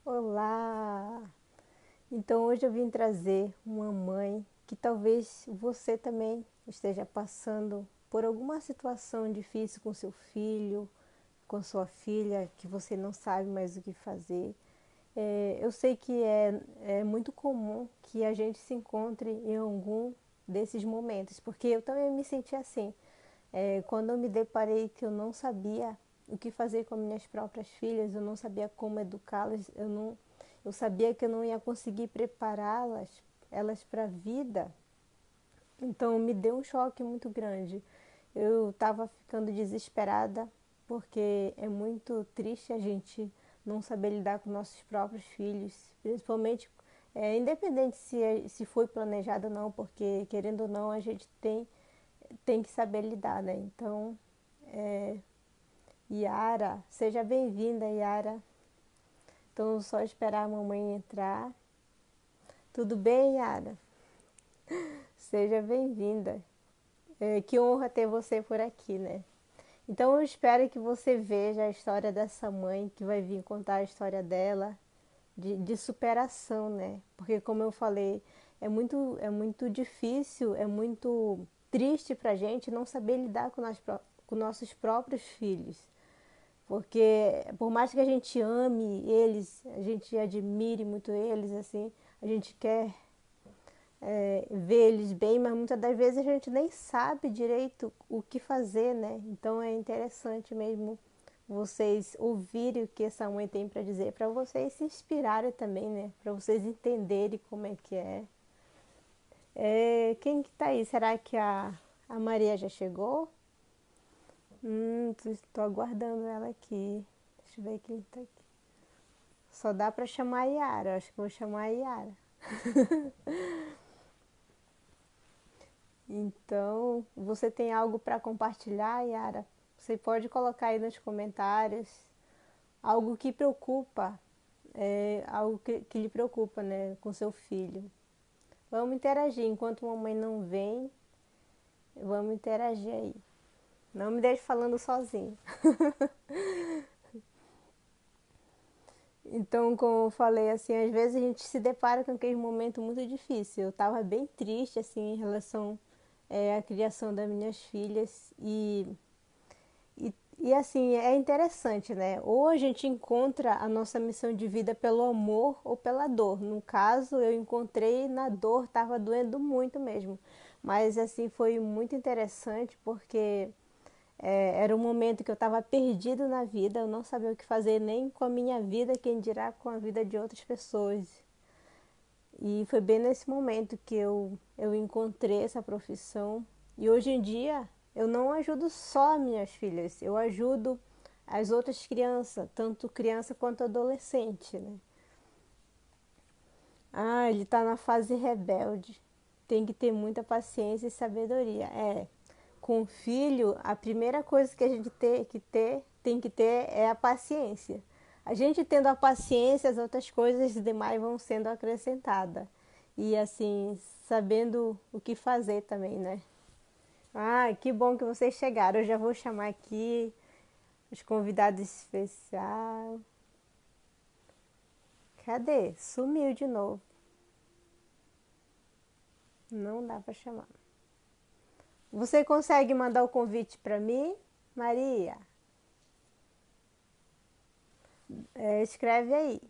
Olá! Então hoje eu vim trazer uma mãe que talvez você também esteja passando por alguma situação difícil com seu filho, com sua filha, que você não sabe mais o que fazer. Eu sei que é muito comum que a gente se encontre em algum desses momentos, porque eu também me senti assim. Quando eu me deparei que eu não sabia o que fazer com minhas próprias filhas, eu não sabia como educá-las, eu sabia que eu não ia conseguir prepará-las, elas para a vida. Então me deu um choque muito grande. Eu estava ficando desesperada porque é muito triste a gente não saber lidar com nossos próprios filhos, principalmente independente se foi planejado ou não, porque querendo ou não a gente tem que saber lidar, né? Então, é, Yara, seja bem-vinda, Yara. Então, só esperar a mamãe entrar. Tudo bem, Yara? Seja bem-vinda. Que honra ter você por aqui, né? Então, eu espero que você veja a história dessa mãe que vai vir contar a história dela de superação, né? Porque, como eu falei, é muito difícil, é muito triste pra gente não saber lidar com nossos próprios filhos. Porque por mais que a gente ame eles, a gente admire muito eles, assim, a gente quer ver eles bem, mas muitas das vezes a gente nem sabe direito o que fazer, né? Então é interessante mesmo vocês ouvirem o que essa mãe tem para dizer, para vocês se inspirarem também, né? Para vocês entenderem como é que é. Quem que tá aí? Será que a Maria já chegou? Tô aguardando ela aqui. Deixa eu ver quem tá aqui. Só dá pra chamar a Yara. Acho que vou chamar a Yara. Então, você tem algo para compartilhar, Yara? Você pode colocar aí nos comentários algo que preocupa, algo que lhe preocupa, né, com seu filho. Vamos interagir. Enquanto a mamãe não vem, vamos interagir aí. Não me deixe falando sozinho. Então, como eu falei, assim, às vezes a gente se depara com aquele momento muito difícil. Eu estava bem triste, assim, em relação à criação das minhas filhas e assim, é interessante, né? Ou a gente encontra a nossa missão de vida pelo amor ou pela dor. No caso, eu encontrei na dor, estava doendo muito mesmo. Mas assim, foi muito interessante porque era um momento que eu estava perdido na vida, eu não sabia o que fazer nem com a minha vida, quem dirá com a vida de outras pessoas. E foi bem nesse momento que eu encontrei essa profissão. E hoje em dia eu não ajudo só minhas filhas, eu ajudo as outras crianças, tanto criança quanto adolescente, né? Ah, ele está na fase rebelde. Tem que ter muita paciência e sabedoria. Com o filho, a primeira coisa que a gente tem que ter é a paciência. A gente tendo a paciência, as outras coisas demais vão sendo acrescentadas. E assim, sabendo o que fazer também, né? Ah, que bom que vocês chegaram. Eu já vou chamar aqui os convidados especiais. Cadê? Sumiu de novo. Não dá para chamar. Você consegue mandar o convite para mim, Maria? Escreve aí.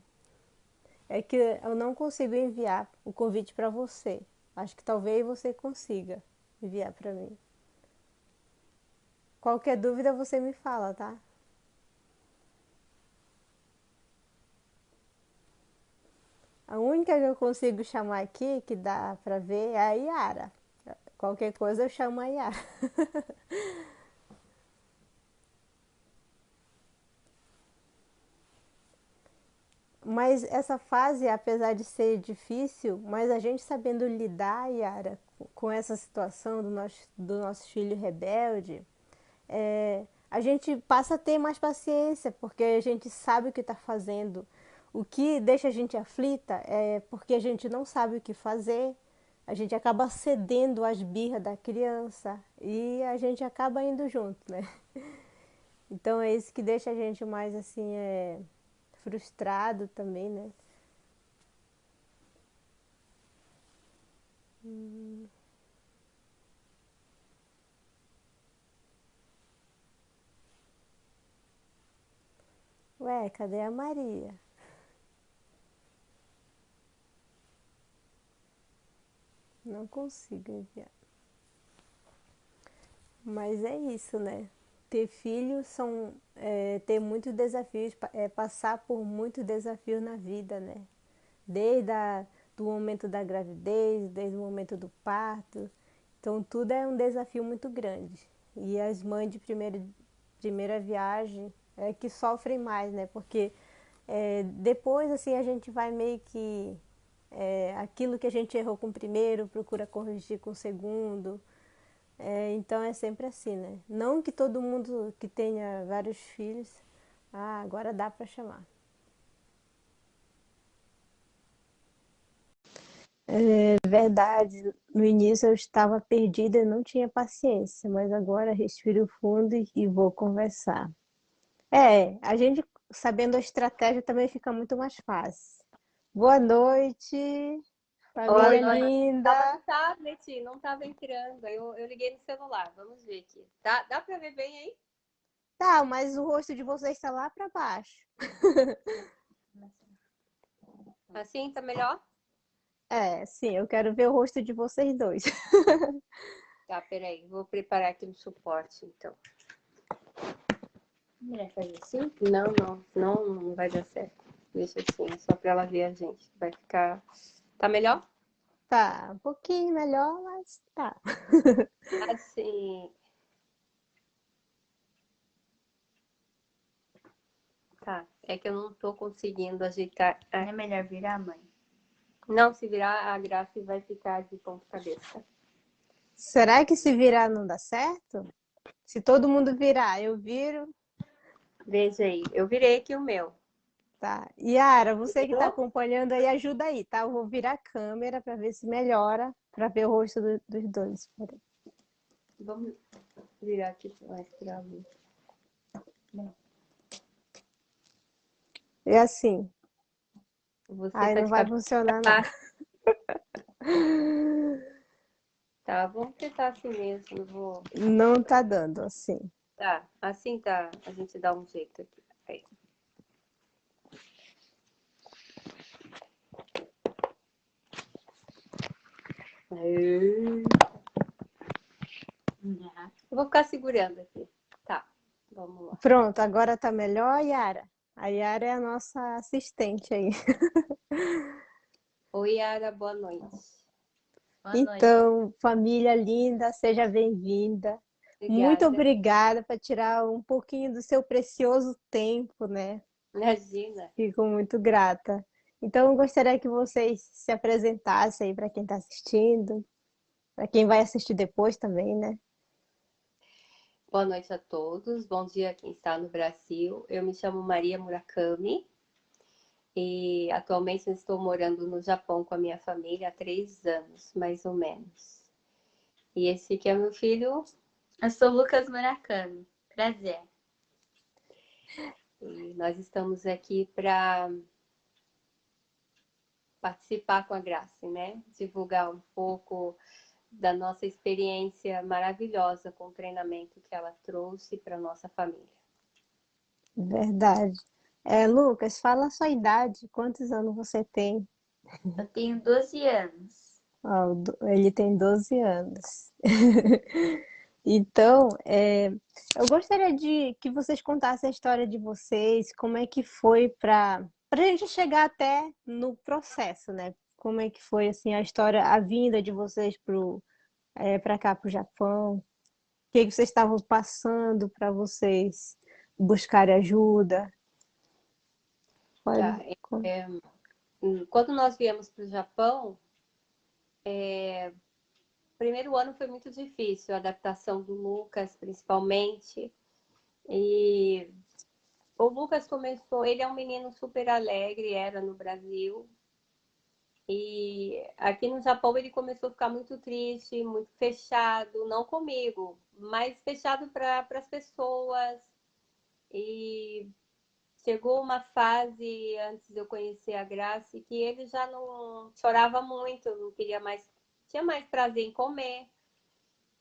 É que eu não consigo enviar o convite para você. Acho que talvez você consiga enviar para mim. Qualquer dúvida você me fala, tá? A única que eu consigo chamar aqui, que dá pra ver, é a Yara. Qualquer coisa eu chamo a Yara. Mas essa fase, apesar de ser difícil, mas a gente sabendo lidar, Yara, com essa situação do nosso filho rebelde, a gente passa a ter mais paciência, porque a gente sabe o que está fazendo. O que deixa a gente aflita é porque a gente não sabe o que fazer, a gente acaba cedendo às birras da criança e a gente acaba indo junto, né? Então é isso que deixa a gente mais assim, frustrado também, né? Ué, cadê a Maria? Não consigo enviar. Mas é isso, né? Ter filhos ter muitos desafios, passar por muitos desafios na vida, né? Desde do momento da gravidez, desde o momento do parto. Então tudo é um desafio muito grande. E as mães de primeira viagem é que sofrem mais, né? Porque depois assim a gente vai meio que aquilo que a gente errou com o primeiro, procura corrigir com o segundo. Então é sempre assim, né? Não que todo mundo que tenha vários filhos, agora dá para chamar. É verdade, no início eu estava perdida e não tinha paciência, mas agora respiro fundo e vou conversar. A gente sabendo a estratégia também fica muito mais fácil. Boa noite, família Oi, tava linda. no tablet, não tava entrando. Eu liguei no celular, vamos ver aqui. Dá pra ver bem aí? Tá, mas o rosto de vocês está lá para baixo. Assim tá melhor? Sim, eu quero ver o rosto de vocês dois. Tá, peraí, vou preparar aqui no suporte, então. Mulher, fazer assim? Não vai dar certo. Deixa assim, é só pra ela ver a gente. Vai ficar. Tá melhor? Tá, um pouquinho melhor, mas tá. Assim. Tá. É que eu não tô conseguindo ajeitar. Não é melhor virar, mãe? Não, se virar, a Graça vai ficar de ponta cabeça. Será que se virar não dá certo? Se todo mundo virar, eu viro, Veja aí, eu virei aqui o meu. tá? Yara, você que está Virou? acompanhando aí, ajuda aí, tá? Eu vou virar a câmera para ver se melhora, para ver o rosto dos dois. Peraí. Vamos virar aqui mais pra luz. É assim. Você Ai, tá não de vai cabeça funcionar, não. baixa. Tá, vamos tentar assim mesmo. Vou. Não tá dando assim. Tá, assim tá. A gente dá um jeito aqui. Aí. Aí. Eu vou ficar segurando aqui. Tá, vamos lá. Pronto, agora tá melhor, Yara? A Yara é a nossa assistente aí. Oi, Yara, boa noite. Boa noite. Então, família linda, seja bem-vinda. Muito Obrigada. obrigada por tirar um pouquinho do seu precioso tempo, né? Imagina. Fico muito grata. Então, eu gostaria que vocês se apresentassem aí para quem está assistindo, para quem vai assistir depois também, né? Boa noite a todos. Bom dia a quem está no Brasil. Eu me chamo Maria Murakami. E atualmente eu estou morando no Japão com a minha família há 3 anos, mais ou menos. E esse aqui é meu filho. Eu sou Lucas Murakami. Prazer. E nós estamos aqui para participar com a Grace, né? Divulgar um pouco da nossa experiência maravilhosa com o treinamento que ela trouxe para nossa família. Verdade. Lucas, fala a sua idade, quantos anos você tem? Eu tenho 12 anos. Ele tem 12 anos. Então, eu gostaria de que vocês contassem a história de vocês, como é que foi para a gente chegar até no processo, né? Como é que foi assim a história, a vinda de vocês para cá, para o Japão? O que vocês estavam passando para vocês buscarem ajuda? Tá. Pode. É, quando nós viemos para o Japão, o primeiro ano foi muito difícil, a adaptação do Lucas, principalmente. E o Lucas começou, ele é um menino super alegre, era no Brasil. E aqui no Japão ele começou a ficar muito triste, muito fechado, não comigo, mas fechado para as pessoas. E chegou uma fase antes de eu conhecer a Grace que ele já não chorava muito, não queria mais, tinha mais prazer em comer.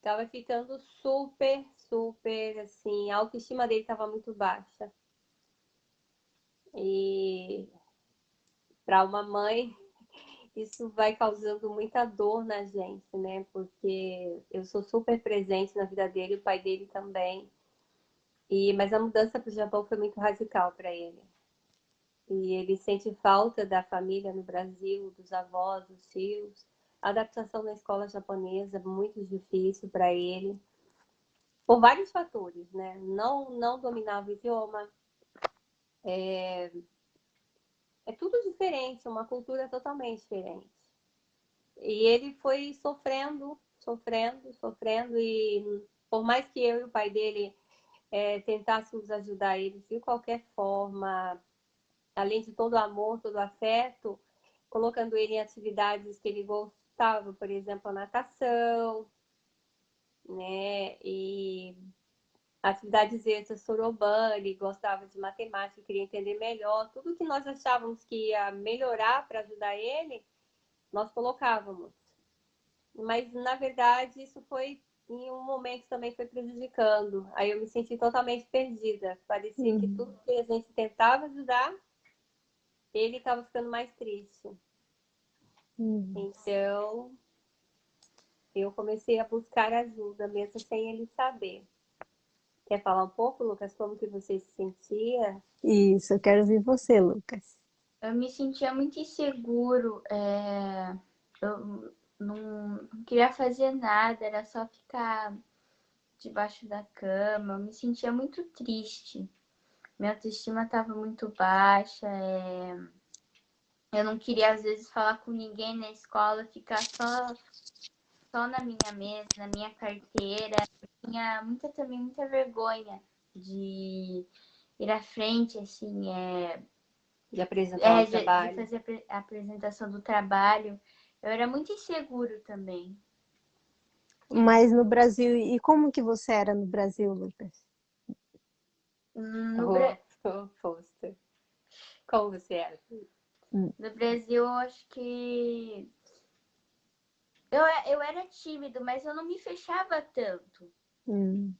Tava ficando super, super, assim, a autoestima dele estava muito baixa. E para uma mãe, isso vai causando muita dor na gente, né? Porque eu sou super presente na vida dele, o pai dele também. Mas a mudança para o Japão foi muito radical para ele. E ele sente falta da família no Brasil, dos avós, dos tios. A adaptação na escola japonesa é muito difícil para ele, por vários fatores, né? Não dominava o idioma, é tudo diferente, uma cultura totalmente diferente. E ele foi sofrendo, sofrendo, sofrendo, e por mais que eu e o pai dele tentássemos ajudar ele de qualquer forma, além de todo o amor, todo o afeto, colocando ele em atividades que ele gostava, por exemplo, a natação, né? E atividades extras, Soroban, ele gostava de matemática, queria entender melhor. Tudo que nós achávamos que ia melhorar para ajudar ele, nós colocávamos. Mas, na verdade, isso foi, em um momento, também foi prejudicando. Aí eu me senti totalmente perdida. Parecia que Uhum. tudo que a gente tentava ajudar, ele estava ficando mais triste. Uhum. Então, eu comecei a buscar ajuda, mesmo sem ele saber. Quer falar um pouco, Lucas, como que você se sentia? Isso, eu quero ouvir você, Lucas. Eu me sentia muito inseguro, eu não queria fazer nada, era só ficar debaixo da cama. Eu me sentia muito triste, minha autoestima estava muito baixa, eu não queria às vezes falar com ninguém na escola, ficar só na minha mesa, na minha carteira. Eu tinha também muita vergonha de ir à frente, assim, De apresentar o de trabalho? fazer a apresentação do trabalho. Eu era muito inseguro também. Mas no Brasil, e como que você era no Brasil, Lucas? No, Oh, oh, poxa. Como você era? no Brasil, eu acho que eu era tímido, mas eu não me fechava tanto. Hum.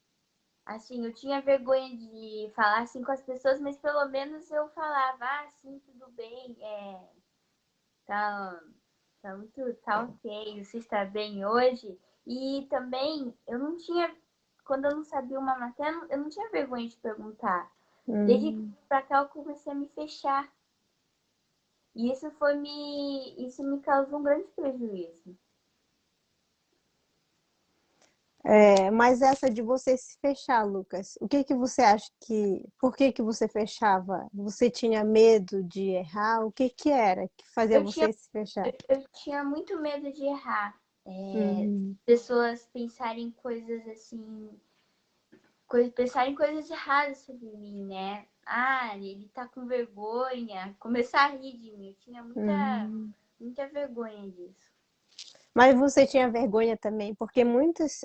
Assim, eu tinha vergonha de falar assim com as pessoas, mas pelo menos eu falava, ah, sim, tudo bem, tá, tá ok, você está bem hoje? E também, eu não tinha, quando eu não sabia uma matéria, eu não tinha vergonha de perguntar. Desde que pra cá eu comecei a me fechar. E isso me causou um grande prejuízo. Mas essa de você se fechar, Lucas, o que que você acha por que que você fechava? Você tinha medo de errar? O que que era que fazia Eu tinha, você se fechar? eu tinha muito medo de errar. Uhum. Pessoas pensarem coisas assim, pensarem coisas erradas sobre mim, né? Ah, ele tá com vergonha, começar a rir de mim. Eu tinha Uhum. muita vergonha disso. Mas você tinha vergonha também, porque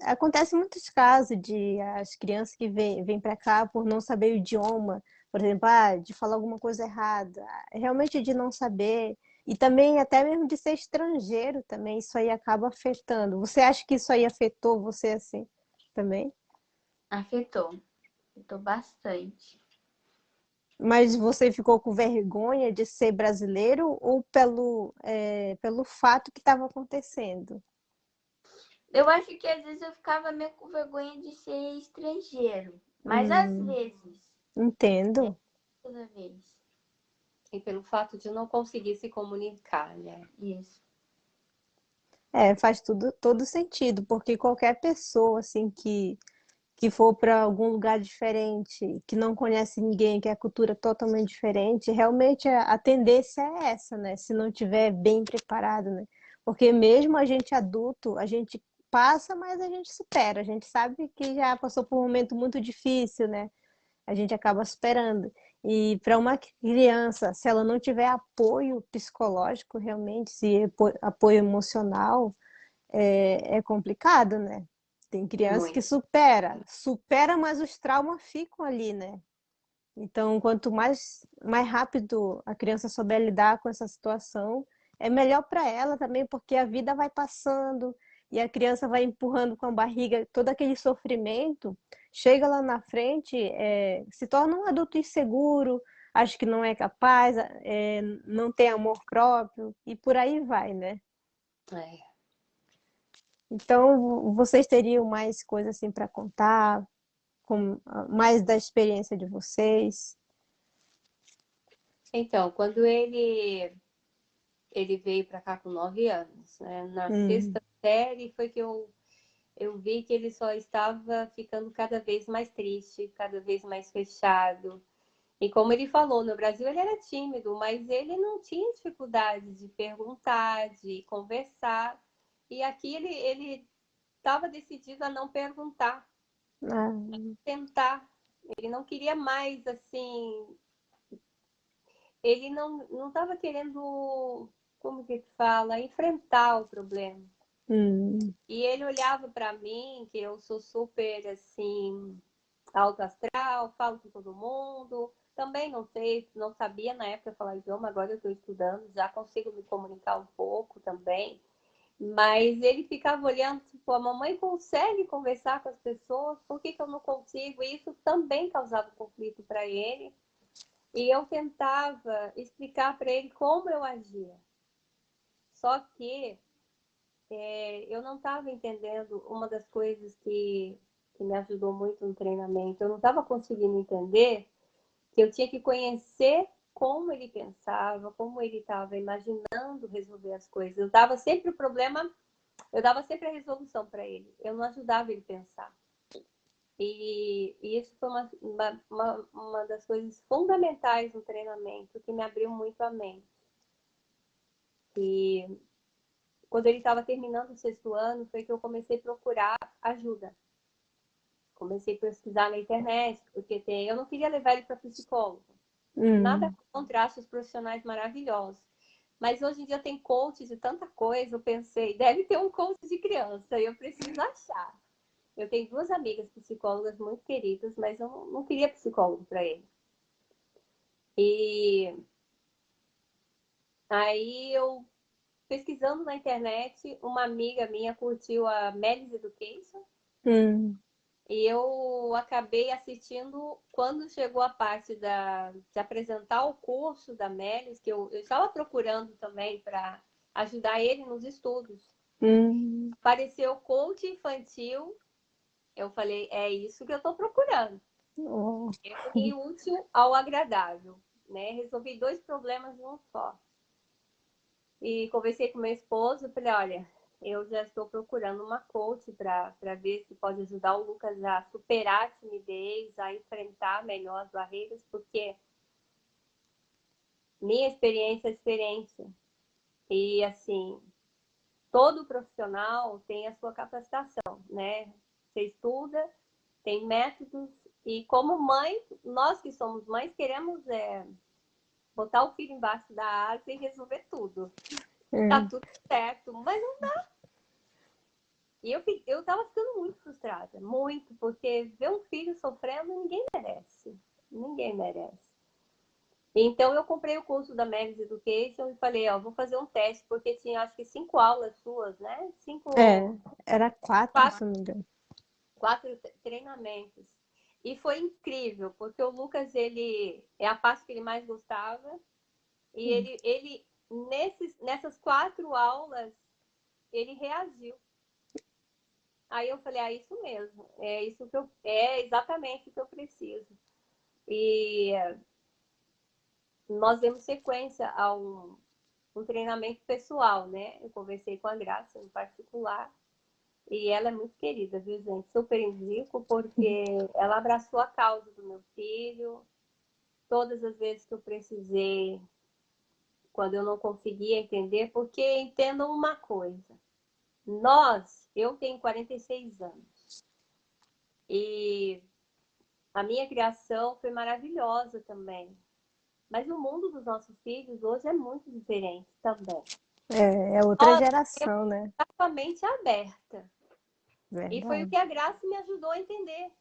acontece muitos casos de as crianças que vêm para cá por não saber o idioma, por exemplo, de falar alguma coisa errada, realmente de não saber, e também até mesmo de ser estrangeiro também, isso aí acaba afetando. Você acha que isso aí afetou você assim também? Afetou bastante. Mas você ficou com vergonha de ser brasileiro ou pelo fato que estava acontecendo? Eu acho que às vezes eu ficava meio com vergonha de ser estrangeiro, mas às Hum, vezes, entendo. toda vez. E pelo fato de não conseguir se comunicar, né? Isso. Faz todo sentido, porque qualquer pessoa assim que for para algum lugar diferente, que não conhece ninguém, que é a cultura totalmente diferente, realmente a tendência é essa, né? Se não tiver bem preparado, né? Porque mesmo a gente adulto, a gente passa, mas a gente supera. A gente sabe que já passou por um momento muito difícil, né? A gente acaba superando. E para uma criança, se ela não tiver apoio psicológico, realmente, se apoio emocional, é complicado, né? Tem criança que Muito. supera, mas os traumas ficam ali, né? Então, quanto mais rápido a criança souber lidar com essa situação, é melhor para ela também, porque a vida vai passando e a criança vai empurrando com a barriga todo aquele sofrimento, chega lá na frente, se torna um adulto inseguro, acha que não é capaz, não tem amor próprio e por aí vai, né? É. Então, vocês teriam mais coisas assim para contar, mais da experiência de vocês? Então, quando ele veio para cá com 9 anos, né? Na Hum, sexta série foi que eu vi que ele só estava ficando cada vez mais triste, cada vez mais fechado. E como ele falou, no Brasil ele era tímido, mas ele não tinha dificuldade de perguntar, de conversar. E aqui ele estava decidido a não perguntar, ah, tentar. Ele não queria mais, assim, ele não estava querendo, como que fala, enfrentar o problema. hum, E ele olhava para mim, que eu sou super, assim, alto astral, falo com todo mundo. Também não sei, não sabia na época falar idioma, agora eu estou estudando, já consigo me comunicar um pouco também. Mas ele ficava olhando, tipo, a mamãe consegue conversar com as pessoas, por que eu não consigo? E isso também causava conflito para ele. E eu tentava explicar para ele como eu agia. Só que eu não estava entendendo uma das coisas que me ajudou muito no treinamento. Eu não estava conseguindo entender que eu tinha que conhecer como ele pensava, como ele estava imaginando resolver as coisas. Eu dava sempre o problema, eu dava sempre a resolução para ele. Eu não ajudava ele a pensar. E isso foi uma das coisas fundamentais no treinamento, que me abriu muito a mente. E quando ele estava terminando o sexto ano, foi que eu comecei a procurar ajuda. Comecei a pesquisar na internet, porque eu não queria levar ele para psicólogo. Nada hum. contra, acho os profissionais maravilhosos. Mas hoje em dia tem coach de tanta coisa, eu pensei, deve ter um coach de criança, e eu preciso achar. Eu tenho duas amigas psicólogas muito queridas, mas eu não queria psicólogo para ele. E aí eu, pesquisando na internet, uma amiga minha curtiu a Melis Education, Hum, e eu acabei assistindo quando chegou a parte de apresentar o curso da Melis, que eu estava procurando também para ajudar ele nos estudos. hum, Apareceu coach infantil, eu falei, é isso que eu estou procurando. oh, Eu uni útil ao agradável, né? Resolvi dois problemas em um só. E conversei com meu esposo, falei, olha, eu já estou procurando uma coach para ver se pode ajudar o Lucas a superar a timidez, a enfrentar melhor as barreiras, porque minha experiência é diferente. E assim, todo profissional tem a sua capacitação, né? Você estuda, tem métodos, e como mãe, nós que somos mães queremos botar o filho embaixo da asa e resolver tudo. Tá é. tudo certo, mas e eu tava ficando muito frustrada, muito, porque ver um filho sofrendo ninguém merece. Ninguém merece. Então eu comprei o curso da Mavis Education e falei, ó, vou fazer um teste, porque tinha acho que 5 aulas suas, né? É, era 4, se Quatro, não me engano. 4 treinamentos. E foi incrível, porque o Lucas, ele é a parte que ele mais gostava, e Hum, nessas 4 aulas, ele reagiu. Aí eu falei, isso mesmo, é exatamente o que eu preciso. E nós demos sequência a um treinamento pessoal, né? Eu conversei com a Graça em particular, e ela é muito querida, viu, gente? Super indico, porque ela abraçou a causa do meu filho. Todas as vezes que eu precisei, quando eu não conseguia entender, porque entendam uma coisa, eu tenho 46 anos, e a minha criação foi maravilhosa também. Mas o mundo dos nossos filhos hoje é muito diferente também. é outra Nós temos geração, né? a mente aberta. E foi o Verdade. que a Graça me ajudou a entender.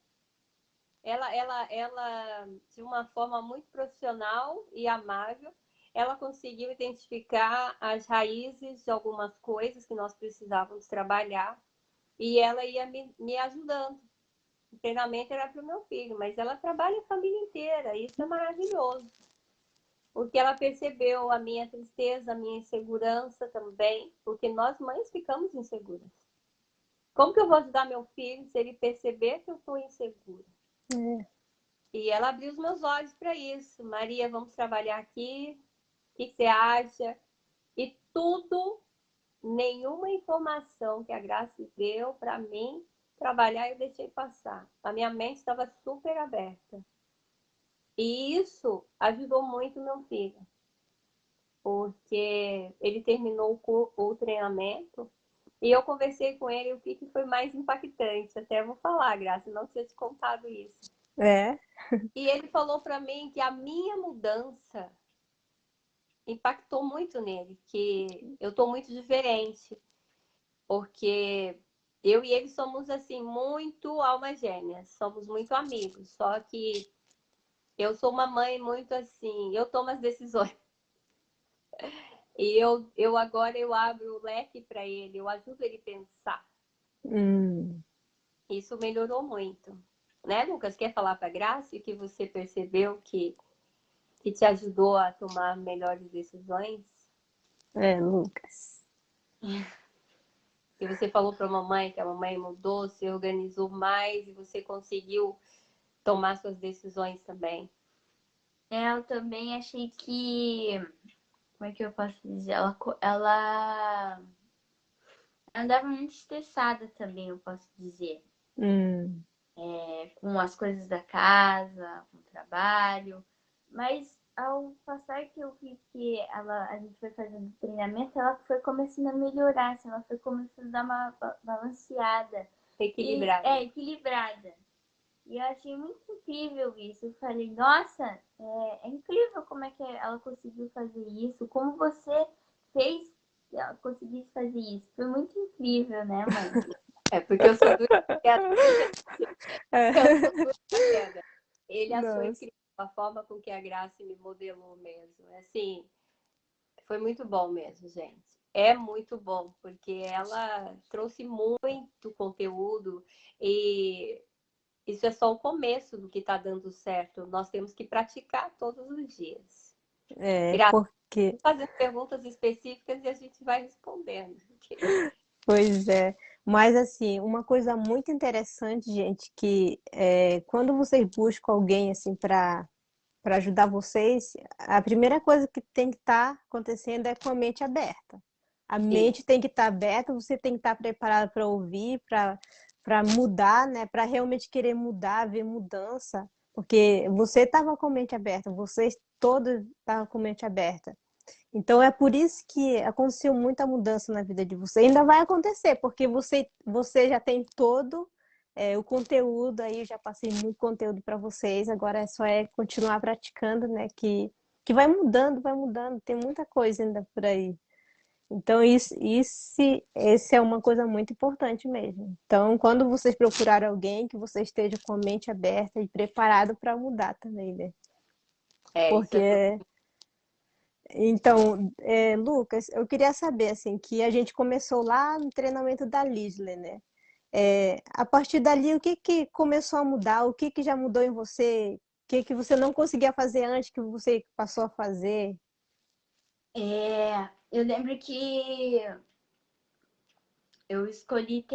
ela, de uma forma muito profissional e amável, ela conseguiu identificar as raízes de algumas coisas que nós precisávamos trabalhar e ela ia me ajudando. O treinamento era para o meu filho, mas ela trabalha a família inteira, isso é maravilhoso. Porque ela percebeu a minha tristeza, a minha insegurança também, porque nós mães ficamos inseguras. Como que eu vou ajudar meu filho se ele perceber que eu estou insegura? É. E ela abriu os meus olhos para isso. Maria, vamos trabalhar aqui. O que você acha? E tudo, nenhuma informação que a Graça deu para mim trabalhar, eu deixei passar. A minha mente estava super aberta. E isso ajudou muito meu filho, porque ele terminou o treinamento e eu conversei com ele o que foi mais impactante. Até vou falar, Graça, não tinha te contado isso. É. E ele falou para mim que a minha mudança impactou muito nele, que eu tô muito diferente, porque eu e ele somos assim muito almas gêmeas, somos muito amigos, só que eu sou uma mãe muito assim, eu tomo as decisões. E eu agora eu abro o leque para ele, eu ajudo ele a pensar. Hum. Isso melhorou muito. Né, Lucas? Quer falar para a Graça o que você percebeu que te ajudou a tomar melhores decisões? É, Lucas. E você falou para a mamãe que a mamãe mudou, se organizou mais e você conseguiu tomar suas decisões também. Eu também achei que, como é que eu posso dizer? Ela andava muito estressada também, eu posso dizer. Hum. Com as coisas da casa, com o trabalho. Mas ao passar que eu vi que a gente foi fazendo treinamento, ela foi começando a melhorar, assim, ela foi começando a dar uma balanceada. E Equilibrada. equilibrada. E eu achei muito incrível isso. Eu falei, nossa, é incrível como é que ela conseguiu fazer isso, como você fez que ela conseguisse fazer isso. Foi muito incrível, né, mãe? É porque eu sou dura de queda, viu, gente? É. Eu sou dura de queda. Ele achou Nossa. incrível a forma com que a Graça me modelou mesmo. Assim, foi muito bom mesmo, gente. É muito bom, porque ela trouxe muito conteúdo e isso é só o começo do que está dando certo. Nós temos que praticar todos os dias. É, Graças porque, a fazendo perguntas específicas e a gente vai respondendo. pois é. Mas, assim, uma coisa muito interessante, gente, que quando vocês buscam alguém, assim, para ajudar vocês, a primeira coisa que tem que estar acontecendo é com a mente aberta. A Sim, mente tem que estar aberta, você tem que estar preparado para ouvir, para mudar, né? Para realmente querer mudar, ver mudança, porque você estava com a mente aberta, vocês todos estavam com a mente aberta. Então é por isso que aconteceu muita mudança na vida de você. Ainda vai acontecer, porque você já tem todo o conteúdo aí, eu já passei muito conteúdo para vocês, agora é continuar praticando, né? Que vai mudando, tem muita coisa ainda por aí. Então, esse é uma coisa muito importante mesmo. Então, quando vocês procurarem alguém, que você esteja com a mente aberta e preparado para mudar também, né? isso é tudo. Porque então, Lucas, eu queria saber, assim, que a gente começou lá no treinamento da Lisle, né? A partir dali, o que que começou a mudar? O que que já mudou em você? O que que você não conseguia fazer antes que você passou a fazer? Eu lembro que eu escolhi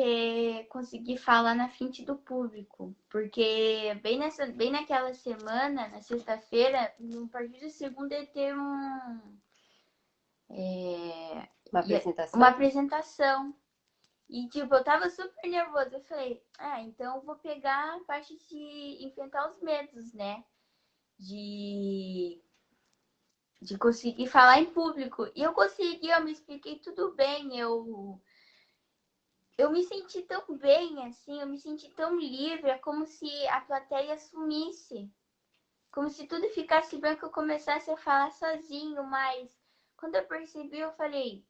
conseguir falar na frente do público, porque bem naquela semana, na sexta-feira, no partir de segunda, ia ter Uma uma apresentação? apresentação. E, tipo, eu tava super nervosa. Eu falei, então eu vou pegar a parte de enfrentar os medos, né? De, de conseguir falar em público. E eu consegui, eu me expliquei tudo bem. Eu me senti tão bem, assim, eu me senti tão livre, é como se a plateia sumisse. Como se tudo ficasse bem que eu começasse a falar sozinho, mas quando eu percebi, eu falei,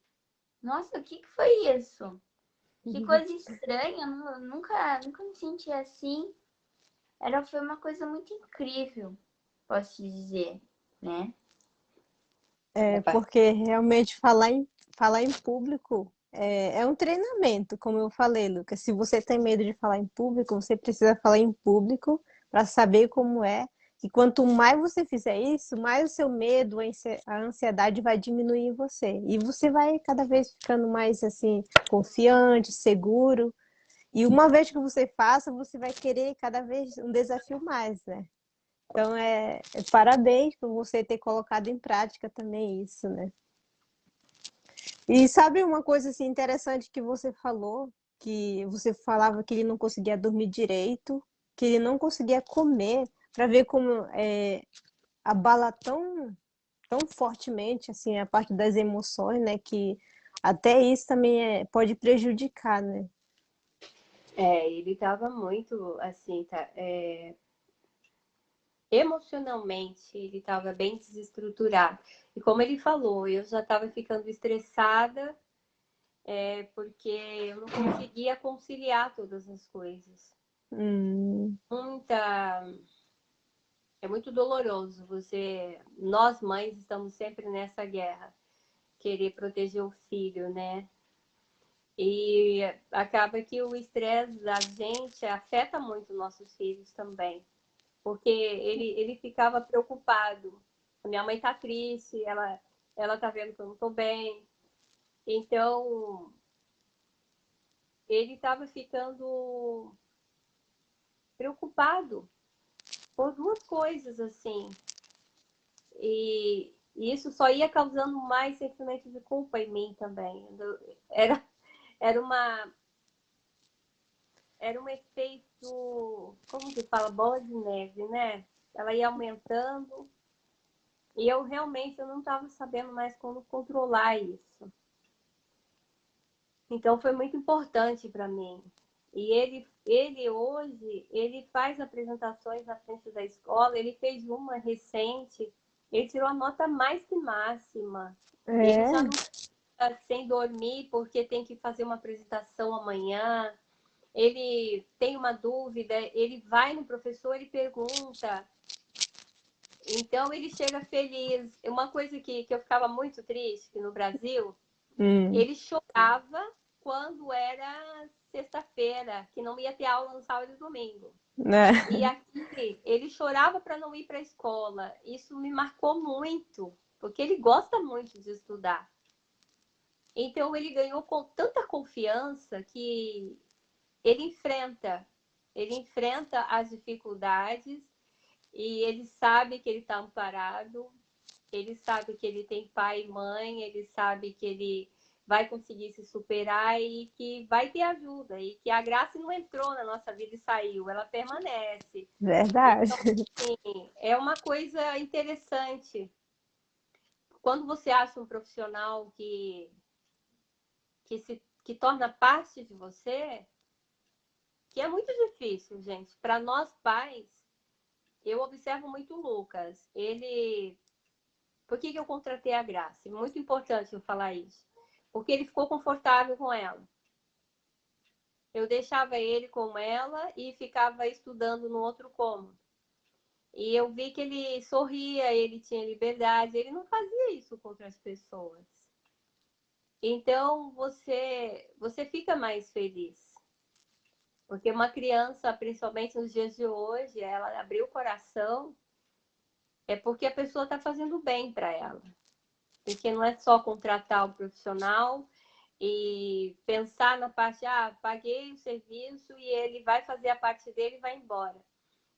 nossa, o que que foi isso? Que coisa estranha, nunca me senti assim. foi uma coisa muito incrível, posso te dizer, né? É, porque realmente falar em público é um treinamento, como eu falei, Lucas. Se você tem medo de falar em público, você precisa falar em público para saber como é. E quanto mais você fizer isso, mais o seu medo, a ansiedade vai diminuir em você. E você vai cada vez ficando mais assim, confiante, seguro. E uma vez que você faça, você vai querer cada vez um desafio mais, né? Então, parabéns por você ter colocado em prática também isso, né? E sabe uma coisa assim, interessante que você falava que ele não conseguia dormir direito, que ele não conseguia comer, para ver como abala tão fortemente assim a parte das emoções, né? Que até isso também pode prejudicar, né? Ele estava muito assim, emocionalmente, ele estava bem desestruturado. E como ele falou, eu já estava ficando estressada, porque eu não conseguia conciliar todas as coisas. Hum, Muita. É muito doloroso nós mães estamos sempre nessa guerra, querer proteger o filho, né? E acaba que o estresse da gente afeta muito nossos filhos também, porque ele ficava preocupado. Minha mãe tá triste, ela tá vendo que eu não tô bem. Então, ele estava ficando preocupado por duas coisas assim. E isso só ia causando mais sentimento de culpa em mim também. Era, era uma era um efeito, como se fala, bola de neve, né? Ela ia aumentando e eu não estava sabendo mais como controlar isso. Então foi muito importante para mim. E ele hoje, ele faz apresentações na frente da escola, ele fez uma recente, ele tirou a nota mais que máxima. Ele já é, não fica sem dormir porque tem que fazer uma apresentação amanhã. Ele tem uma dúvida, ele vai no professor e pergunta. Então ele chega feliz. Uma coisa que eu ficava muito triste no Brasil, hum, ele chorava quando era sexta-feira, que não ia ter aula no sábado e domingo. né? E aqui ele chorava para não ir para a escola. Isso me marcou muito, porque ele gosta muito de estudar. Então ele ganhou com tanta confiança que ele enfrenta, ele enfrenta as dificuldades e ele sabe que ele está amparado, ele sabe que ele tem pai e mãe, ele sabe que ele vai conseguir se superar e que vai ter ajuda e que a graça não entrou na nossa vida e saiu, ela permanece. Verdade. Então, assim, é uma coisa interessante. Quando você acha um profissional que torna parte de você, que é muito difícil, gente. Para nós pais, eu observo muito o Lucas. Por que eu contratei a Graça? É muito importante eu falar isso. Porque ele ficou confortável com ela. Eu deixava ele com ela e ficava estudando no outro cômodo. E eu vi que ele sorria, ele tinha liberdade, ele não fazia isso com outras pessoas. Então você fica mais feliz. Porque uma criança, principalmente nos dias de hoje, ela abriu o coração, é porque a pessoa está fazendo bem para ela. Porque não é só contratar o profissional e pensar na parte, paguei o serviço e ele vai fazer a parte dele e vai embora.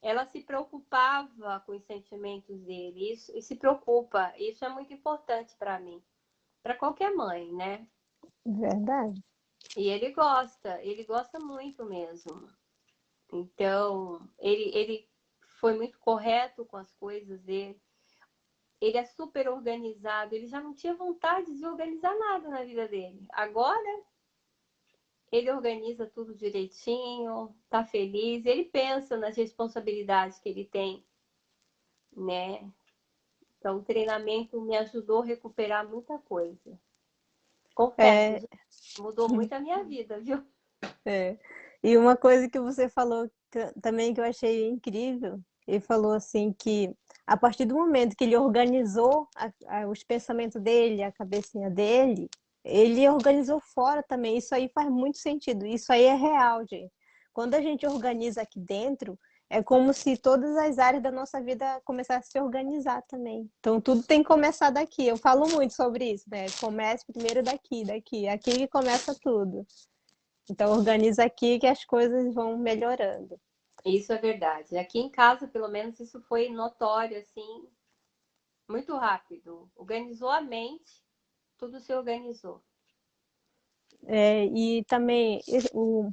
Ela se preocupava com os sentimentos dele, isso, e se preocupa. Isso é muito importante para mim, para qualquer mãe, né? Verdade. E ele gosta muito mesmo. Então, ele foi muito correto com as coisas dele. Ele é super organizado, ele já não tinha vontade de organizar nada na vida dele. Agora, ele organiza tudo direitinho, tá feliz, ele pensa nas responsabilidades que ele tem, né? Então, o treinamento me ajudou a recuperar muita coisa. Confesso, É, gente, mudou muito a minha vida, viu? é. E uma coisa que você falou também que eu achei incrível, ele falou assim que a partir do momento que ele organizou os pensamentos dele, a cabecinha dele, ele organizou fora também. Isso aí faz muito sentido. Isso aí é real, gente. Quando a gente organiza aqui dentro, é como se todas as áreas da nossa vida começassem a se organizar também. Então, tudo tem que começar daqui. Eu falo muito sobre isso, né? Comece primeiro daqui, daqui. Aqui que começa tudo. Então, organiza aqui que as coisas vão melhorando. Isso é verdade. Aqui em casa, pelo menos, isso foi notório, assim, muito rápido. Organizou a mente, tudo se organizou. E também o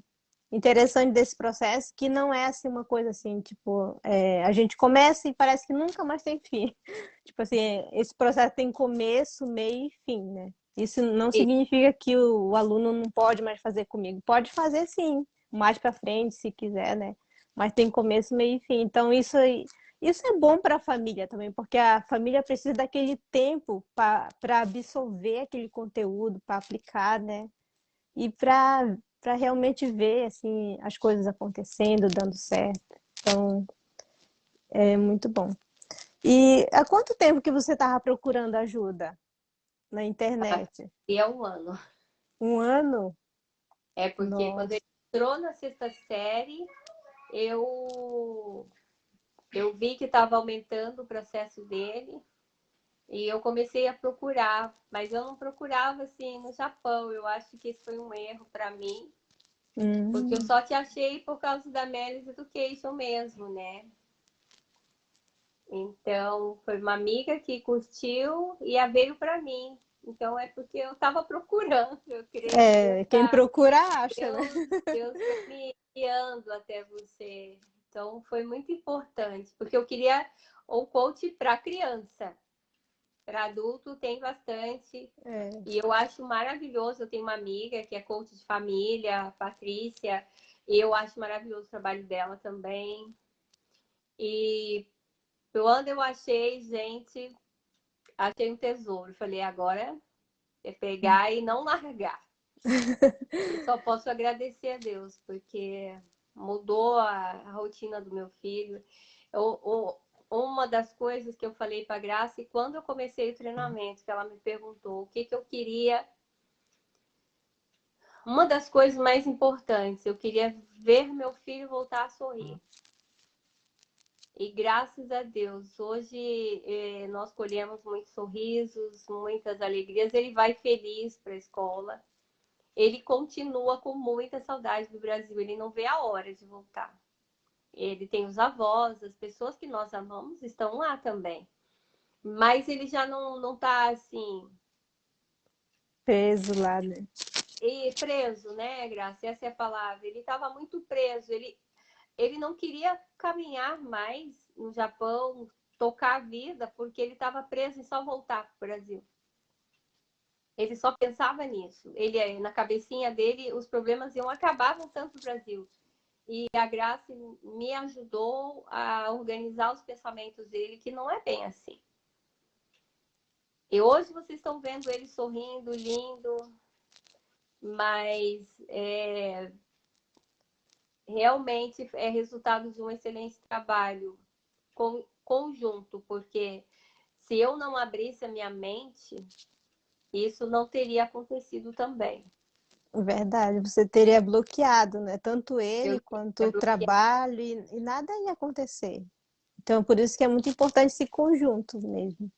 interessante desse processo que não é assim uma coisa assim, tipo, a gente começa e parece que nunca mais tem fim. Tipo assim, esse processo tem começo, meio e fim, né? Isso não E, significa que o aluno não pode mais fazer comigo. Pode fazer sim, mais para frente, se quiser, né? Mas tem começo, meio e fim. Então, isso é bom para a família também, porque a família precisa daquele tempo para absorver aquele conteúdo, para aplicar, né? E para realmente ver assim as coisas acontecendo, dando certo. Então, é muito bom. E há quanto tempo que você estava procurando ajuda na internet? e é um ano. Um ano? É porque quando Nossa. ele entrou na sexta série, eu, eu vi que estava aumentando o processo dele e eu comecei a procurar, mas eu não procurava assim no Japão. Eu acho que isso foi um erro para mim, porque eu Hum, só te achei por causa da Melis Education mesmo, né? Então, foi uma amiga que curtiu e a veio para mim. Então, é porque eu estava procurando. Eu creio que quem procura acha, né? Deus foi me guiando até você. Então, foi muito importante, porque eu queria um coach para criança. Para adulto tem bastante. É, E eu acho maravilhoso. Eu tenho uma amiga que é coach de família, a Patrícia, e eu acho maravilhoso o trabalho dela também. E quando eu achei, gente, achei um tesouro. Falei, agora é pegar e não largar. E só posso agradecer a Deus, porque mudou a rotina do meu filho. Uma das coisas que eu falei para a Graça, e quando eu comecei o treinamento, que ela me perguntou o que, que eu queria, uma das coisas mais importantes, eu queria ver meu filho voltar a sorrir. E graças a Deus, hoje nós colhemos muitos sorrisos, muitas alegrias. Ele vai feliz para a escola. Ele continua com muita saudade do Brasil. Ele não vê a hora de voltar. Ele tem os avós, as pessoas que nós amamos estão lá também. Mas ele já não tá assim, peso lá, né? preso, né, Graça? Essa é a palavra. Ele estava muito preso. Ele não queria caminhar mais no Japão, tocar a vida, porque ele estava preso em só voltar para o Brasil. Ele só pensava nisso. Ele, na cabecinha dele, os problemas iam acabar voltando para o Brasil. E a Graça me ajudou a organizar os pensamentos dele, que não é bem assim. E hoje vocês estão vendo ele sorrindo, lindo, mas realmente é resultado de um excelente trabalho conjunto, porque se eu não abrisse a minha mente, isso não teria acontecido também. Verdade, você teria bloqueado, né? Tanto Eu ele quanto teria o bloqueado. trabalho e nada ia acontecer. Então, por isso que é muito importante esse conjunto mesmo.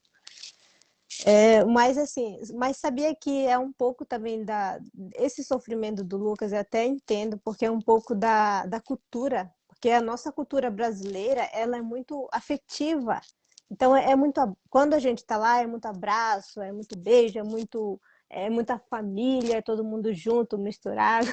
Mas assim, mas sabia que é um pouco também esse sofrimento do Lucas, eu até entendo, porque é um pouco da cultura, porque a nossa cultura brasileira, ela é muito afetiva. Então é muito, quando a gente está lá, é muito abraço, é muito beijo, é muita família, é todo mundo junto, misturado.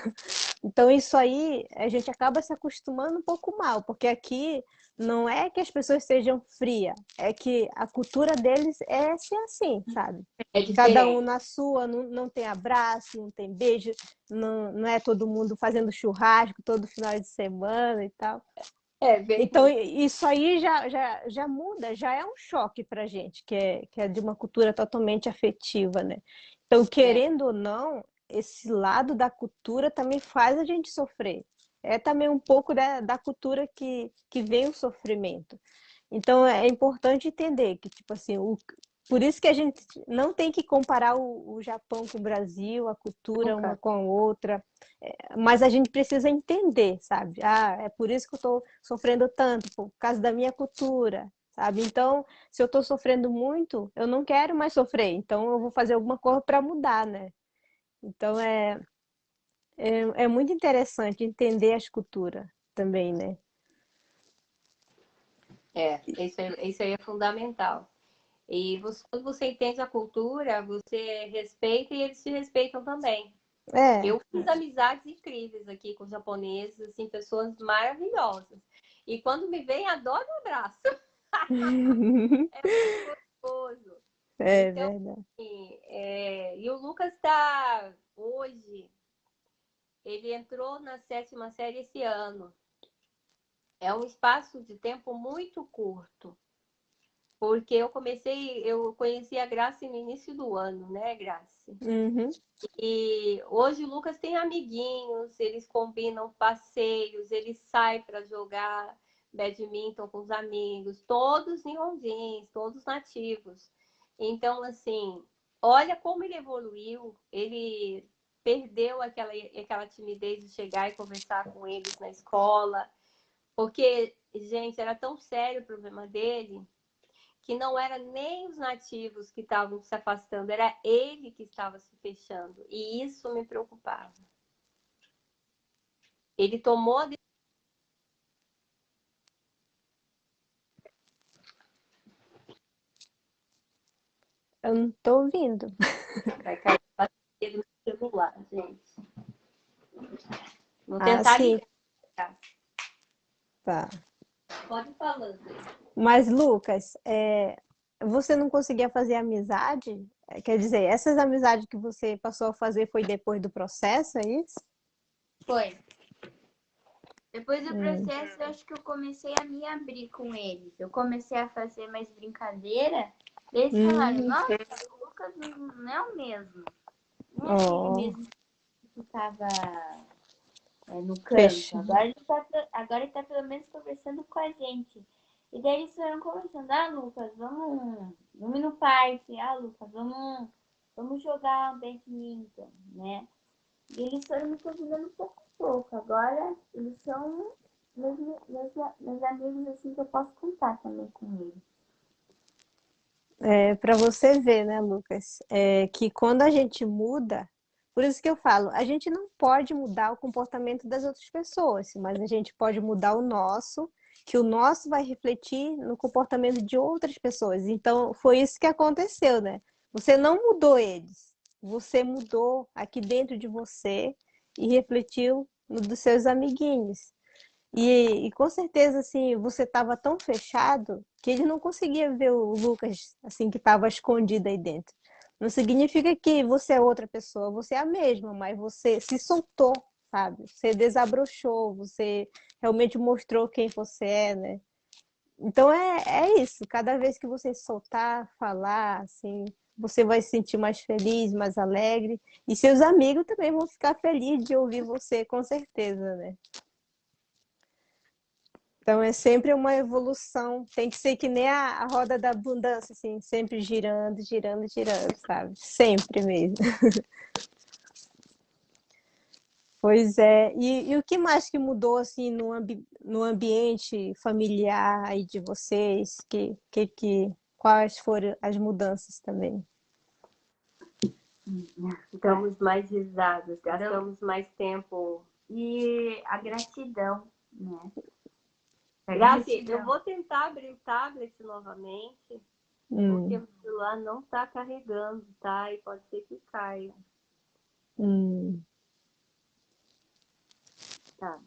Então, isso aí a gente acaba se acostumando um pouco mal, porque aqui não é que as pessoas sejam frias, é que a cultura deles é ser assim, sabe? É Cada um diferente. na sua, não tem abraço, não tem beijo, não é todo mundo fazendo churrasco todo final de semana e tal. É bem Então, isso. isso aí já muda, já é um choque pra gente, que é de uma cultura totalmente afetiva, né? Então, É, querendo ou não, esse lado da cultura também faz a gente sofrer. é também um pouco da cultura que vem o sofrimento. Então é importante entender que, tipo assim, por isso que a gente não tem que comparar o Japão com o Brasil, a cultura uma Nunca. com a outra, mas a gente precisa entender, sabe? Ah, é por isso que eu estou sofrendo tanto, por causa da minha cultura, sabe? Então, se eu estou sofrendo muito, eu não quero mais sofrer, então eu vou fazer alguma coisa para mudar, né? Então é muito interessante entender as culturas também, né? Isso aí é fundamental. E quando você entende a cultura, você respeita e eles te respeitam também. É. Eu fiz amizades incríveis aqui com japoneses, assim, pessoas maravilhosas. E quando me vem, adoro um abraço. É muito gostoso. É Então, verdade. assim, e o Lucas está hoje, ele entrou na 7ª série esse ano. É um espaço de tempo muito curto. Porque eu conheci a Grace no início do ano, né, Grace? Uhum. E hoje o Lucas tem amiguinhos, eles combinam passeios, ele sai para jogar badminton com os amigos, todos nihonjins, todos nativos. Então, assim, olha como ele evoluiu, ele perdeu aquela timidez de chegar e conversar com eles na escola, porque, gente, era tão sério o problema dele que não era nem os nativos que estavam se afastando, era ele que estava se fechando. E isso me preocupava. Ele tomou a decisão. Eu não tô ouvindo. Vai cair a bateria do meu celular, gente. Vou Ah, tentar sim, ligar. tá. Pode ir falando aí. Mas, Lucas, você não conseguia fazer amizade? Quer dizer, essas amizades que você passou a fazer foi depois do processo, é isso? Foi. Depois do Hum, processo, eu acho que eu comecei a me abrir com eles. Eu comecei a fazer mais brincadeira. Eles falaram, hum, nossa, o Lucas não é o mesmo. Não é aquele ó, mesmo que ficava no canto. fecha. Agora ele tá pelo menos conversando com a gente. E daí eles foram conversando, ah, Lucas, vamos ir no parque. Ah, Lucas, vamos jogar um badminton, né? E eles foram me convidando pouco a pouco. Agora eles são meus amigos assim que eu posso contar também com eles. Para você ver, né, Lucas, que quando a gente muda, por isso que eu falo, a gente não pode mudar o comportamento das outras pessoas, mas a gente pode mudar o nosso, que o nosso vai refletir no comportamento de outras pessoas. Então, foi isso que aconteceu, né? Você não mudou eles, você mudou aqui dentro de você e refletiu no dos seus amiguinhos. E com certeza, assim, você estava tão fechado que ele não conseguia ver o Lucas, assim, que estava escondido aí dentro. Não significa que você é outra pessoa, você é a mesma, mas você se soltou, sabe? Você desabrochou, você realmente mostrou quem você é, né? Então é isso, cada vez que você soltar, falar, assim, você vai se sentir mais feliz, mais alegre, e seus amigos também vão ficar felizes de ouvir você, com certeza, né? Então é sempre uma evolução, tem que ser que nem a roda da abundância, assim, sempre girando, girando, girando, sabe? Sempre mesmo. Pois é. E o que mais que mudou assim no ambiente familiar aí de vocês? Quais foram as mudanças também? Damos mais risadas, Então, gastamos mais tempo. e a gratidão, né? A Grazi, eu gratidão. vou tentar abrir o tablet novamente, porque Hum, o celular não está carregando, tá? E pode ser que caia. hum. Tá.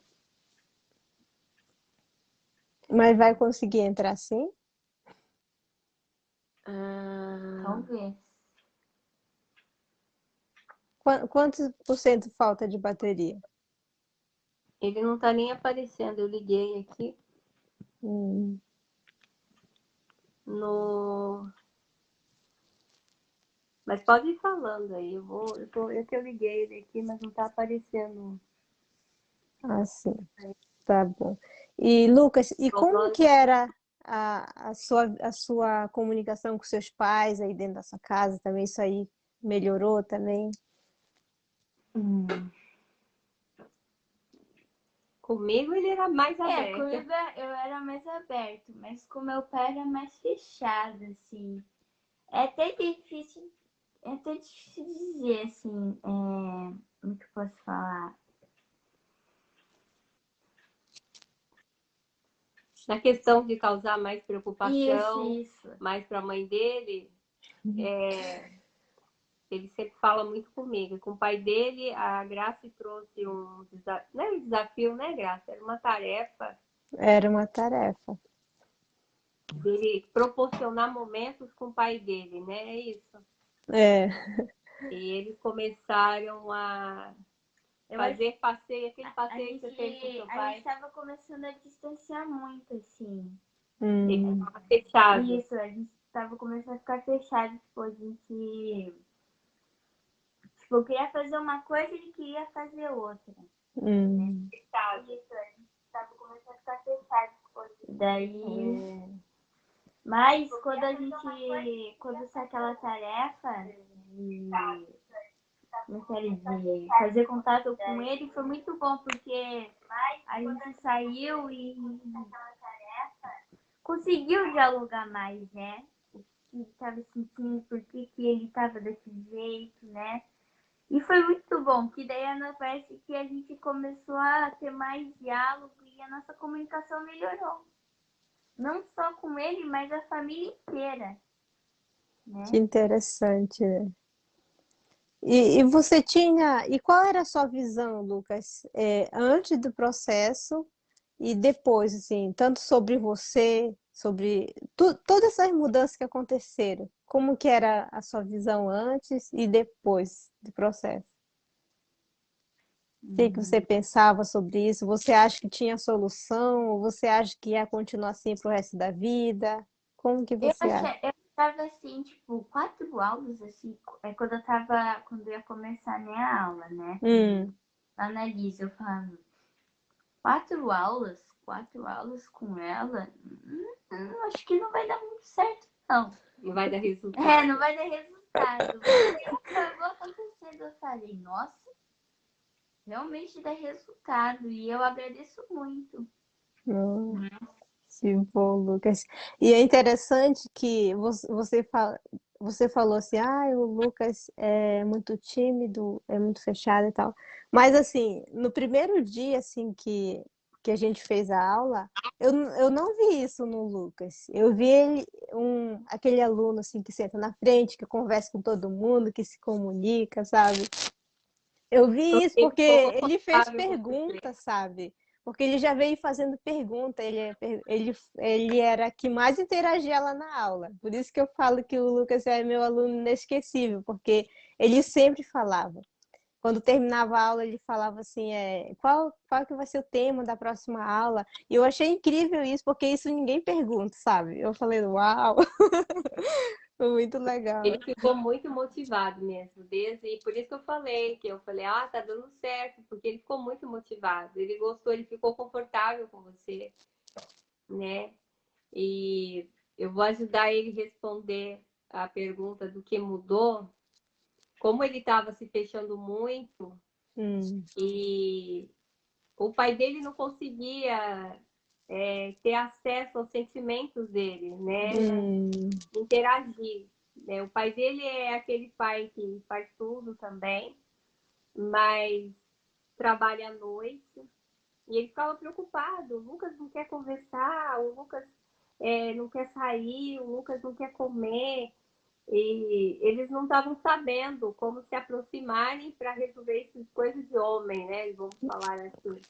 Mas vai conseguir entrar sim? Talvez. Quantos por cento falta de bateria? Ele não tá nem aparecendo. Eu liguei aqui Hum. no. Mas pode ir falando aí. Eu que eu liguei ele aqui, mas não tá aparecendo Ah, sim, tá bom. E Lucas, e como Tomando. que era a sua comunicação com seus pais aí dentro da sua casa também? Isso aí melhorou também? Hum. Comigo ele era mais aberto. Comigo eu era mais aberto, mas com meu pai era mais fechado, assim. É até difícil dizer, assim, como que eu posso falar? Na questão de causar mais preocupação, Isso. mais para a mãe dele, ele sempre fala muito comigo. Com o pai dele, a Graça trouxe um desafio, não era um desafio, né, Graça? Era uma tarefa Era uma tarefa. dele proporcionar momentos com o pai dele, né? É isso. É, E eles começaram a Eu acho fazer passeio, aquele a passeio que você fez com gente, seu a gente pai. tava começando a distanciar muito, assim. Ele hum, estava fechado. Isso, a gente tava começando a ficar fechado, tipo, a gente. Tipo, eu queria fazer uma coisa e ele queria fazer outra. hum, Fechado. Isso, a gente tava começando a ficar fechado. Daí. Mas quando a gente. Quando sai aquela tarefa de, de fazer contato com ele, foi muito bom, porque a gente saiu e conseguiu dialogar mais, né? O que ele estava sentindo, por que ele estava desse jeito, né? E foi muito bom, que daí parece que a gente começou a ter mais diálogo e a nossa comunicação melhorou. Não só com ele, mas a família inteira, que né? interessante, né? E você tinha. E qual era a sua visão, Lucas, antes do processo e depois, assim, tanto sobre você, sobre todas essas mudanças que aconteceram? Como que era a sua visão antes e depois do processo? O que que você pensava sobre isso? Você acha que tinha solução? Ou você acha que ia continuar assim pro resto da vida? Como que você acha? Eu tava assim, tipo, 4 aulas, assim, quando eu ia começar a minha aula, né? Hum, Analise, eu falava, 4 aulas com ela, acho que não vai dar muito certo, não. Não vai dar resultado. Não vai dar resultado. Mas acabou acontecendo, eu falei, nossa, realmente dá resultado. E eu agradeço muito. hum, que bom, Lucas. E é interessante que você falou assim, ah, o Lucas é muito tímido, é muito fechado e tal. Mas assim, no primeiro dia assim que a gente fez a aula, eu não vi isso no Lucas. Eu vi ele, aquele aluno assim que senta na frente, que conversa com todo mundo, que se comunica, sabe? Eu vi isso Ele porque ficou ele fez confortável com você. pergunta, sabe? Porque ele já veio fazendo pergunta, ele era que mais interagia lá na aula. Por isso que eu falo que o Lucas é meu aluno inesquecível, porque ele sempre falava. Quando terminava a aula, ele falava assim, qual que vai ser o tema da próxima aula? E eu achei incrível isso, porque isso ninguém pergunta, sabe? Eu falei, uau, foi muito Ele legal. ficou muito motivado mesmo, e por isso que eu falei, ah, tá dando certo, porque ele ficou muito motivado, ele gostou, ele ficou confortável com você, né? E eu vou ajudar ele a responder a pergunta do que mudou, como ele estava se fechando muito Hum, e o pai dele não conseguia ter acesso aos sentimentos dele, né? hum, Interagir. Né? O pai dele é aquele pai que faz tudo também, mas trabalha à noite. E ele ficava preocupado. O Lucas não quer conversar, o Lucas não quer sair, o Lucas não quer comer. E eles não estavam sabendo como se aproximarem para resolver essas coisas de homem, né? Vamos falar assim.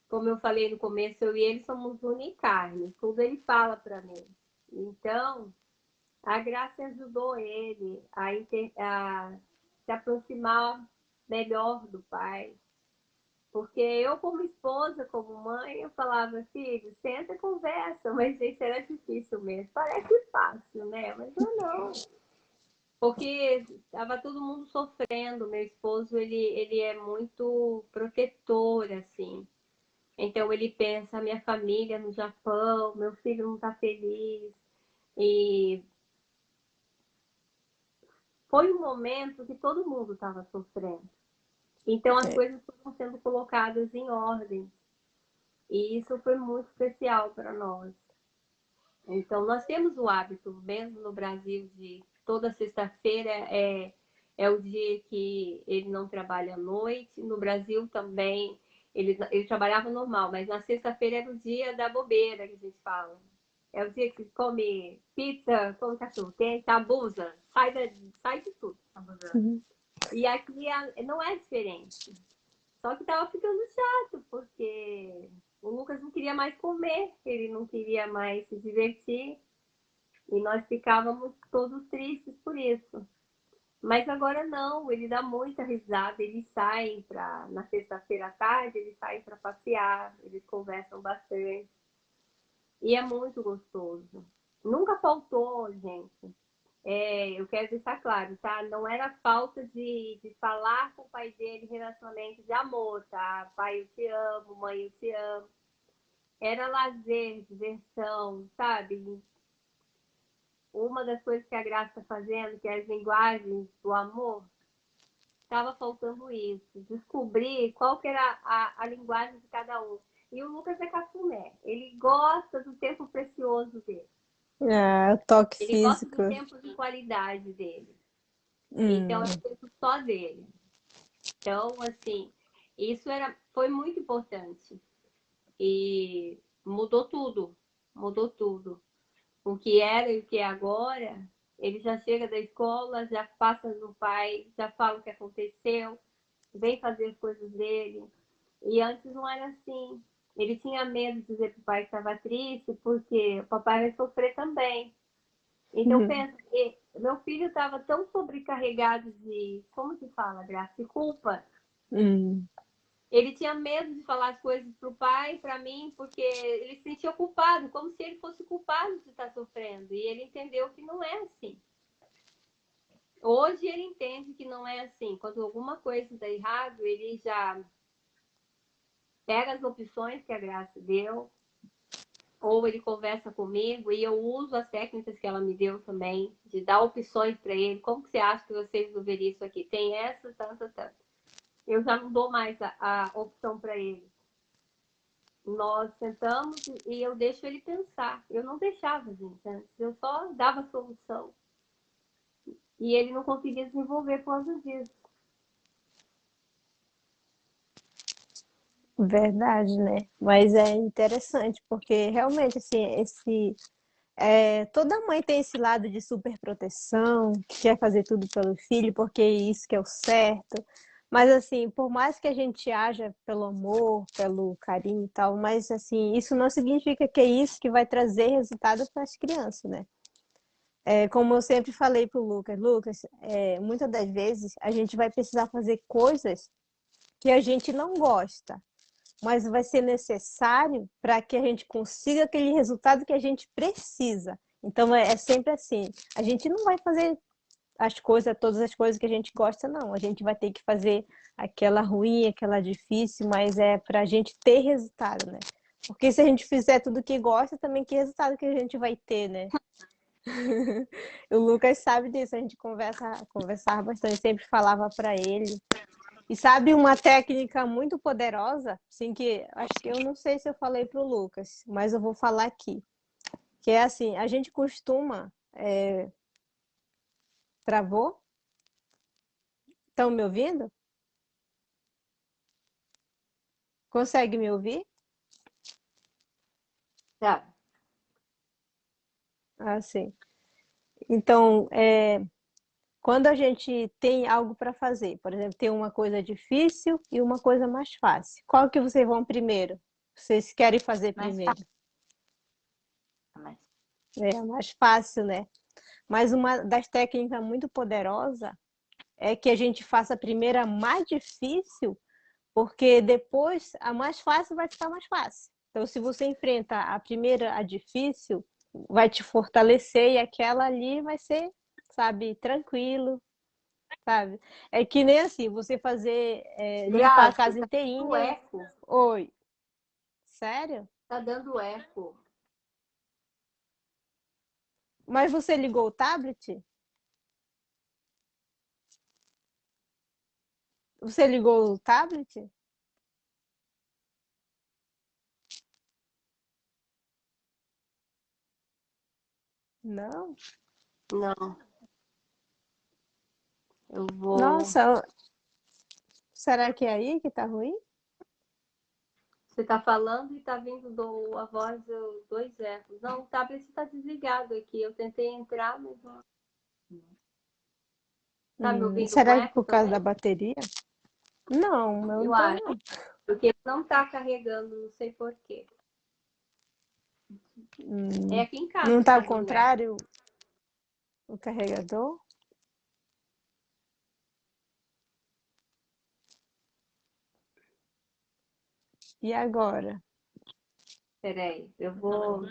Como eu falei no começo, eu e ele somos unicarne. Tudo ele fala para mim. Então, a Graça ajudou ele a se aproximar melhor do pai. Porque eu, como esposa, como mãe, eu falava, filho, senta e conversa, mas isso era difícil mesmo. Parece fácil, né? Mas não. Porque estava todo mundo sofrendo. Meu esposo, ele é muito protetor, assim. Então ele pensa, minha família no Japão, meu filho não está feliz. E foi um momento que todo mundo estava sofrendo. Então as É, coisas foram sendo colocadas em ordem. E isso foi muito especial para nós. Então nós temos o hábito, mesmo no Brasil, de toda sexta-feira é o dia que ele não trabalha à noite. No Brasil também ele trabalhava normal, mas na sexta-feira era o dia da bobeira que a gente fala. É o dia que come pizza, come cachorro quente, abusa, sai de tudo. uhum, E aqui não é diferente. Só que tava ficando chato, porque o Lucas não queria mais comer, ele não queria mais se divertir, e nós ficávamos todos tristes por isso. Mas agora não, ele dá muita risada, eles saem para na sexta-feira à tarde, eles saem para passear, eles conversam bastante. E é muito gostoso. Nunca faltou, gente. Eu quero deixar claro, tá? Não era falta de falar com o pai dele relacionamento de amor, tá? Pai, eu te amo, mãe, eu te amo. Era lazer, diversão, sabe? Uma das coisas que a Graça está fazendo, que é as linguagens do amor, estava faltando isso. Descobrir qual que era a linguagem de cada um. E o Lucas é cafuné. Ele gosta do tempo precioso dele. o toque Ele gosta físico. do tempo de qualidade dele. Então, é Hum, tempo só dele. Então, assim, foi muito importante. E mudou tudo. Mudou tudo. O que era e o que é agora, ele já chega da escola, já passa no pai, já fala o que aconteceu, vem fazer as coisas dele. E antes não era assim. Ele tinha medo de dizer para o pai que estava triste, porque o papai vai sofrer também. Então, uhum, pensa, meu filho estava tão sobrecarregado de, como se fala, Graça, de culpa. hum. Ele tinha medo de falar as coisas para o pai, para mim, porque ele se sentia culpado, como se ele fosse culpado de estar sofrendo. E ele entendeu que não é assim. Hoje ele entende que não é assim. Quando alguma coisa dá errado, ele já pega as opções que a Graça deu, ou ele conversa comigo e eu uso as técnicas que ela me deu também, de dar opções para ele. Como que você acha que você resolveria isso aqui? Tem essa, tanta, tanta. Eu já não dou mais a opção para ele. Nós sentamos e eu deixo ele pensar. Eu não deixava, gente, antes. Eu só dava a solução. E ele não conseguia desenvolver por causa disso. Verdade, né? Mas é interessante, porque realmente, assim, toda mãe tem esse lado de superproteção, que quer fazer tudo pelo filho, porque é isso que é o certo. Mas, assim, por mais que a gente haja pelo amor, pelo carinho e tal, mas, assim, isso não significa que é isso que vai trazer resultado para as crianças, né? Como eu sempre falei para o Lucas, muitas das vezes a gente vai precisar fazer coisas que a gente não gosta, mas vai ser necessário para que a gente consiga aquele resultado que a gente precisa. Então é sempre assim. A gente não vai fazer todas as coisas que a gente gosta, não. A gente vai ter que fazer aquela ruim, aquela difícil, mas é para a gente ter resultado, né? Porque se a gente fizer tudo que gosta, também que resultado que a gente vai ter, né? O Lucas sabe disso, a gente conversava bastante, sempre falava para ele. E sabe uma técnica muito poderosa, assim que acho que eu não sei se eu falei para o Lucas, mas eu vou falar aqui, que é assim, a gente costuma travou? Estão me ouvindo? Consegue me ouvir? Tá. Ah, sim. Então, quando a gente tem algo para fazer, por exemplo, tem uma coisa difícil e uma coisa mais fácil, qual que vocês vão primeiro? Vocês querem fazer Mais primeiro? fácil. Mais. É mais fácil, né? Mas uma das técnicas muito poderosa é que a gente faça a primeira mais difícil, porque depois a mais fácil vai ficar mais fácil. Então, se você enfrenta a primeira, a difícil, vai te fortalecer e aquela ali vai ser sabe, tranquilo, sabe? É que nem assim, você fazer, limpar a Grazi, casa tá dando inteirinha. eco. Oi, sério? Tá dando eco. Mas você ligou o tablet? Você ligou o tablet? Não. Não, eu vou. Nossa, será que é aí que tá ruim? Você tá falando e tá vindo a voz dois ecos. Não, o tablet tá desligado aqui. Eu tentei entrar, mas não. Tá me ouvindo com Será que eco por causa da também? bateria? Não, eu não Eu tô acho. não. Porque ele não tá carregando, não sei por quê. É Hum, aqui em casa não que tá tá ao dando eco. contrário o carregador? E agora? Peraí, eu vou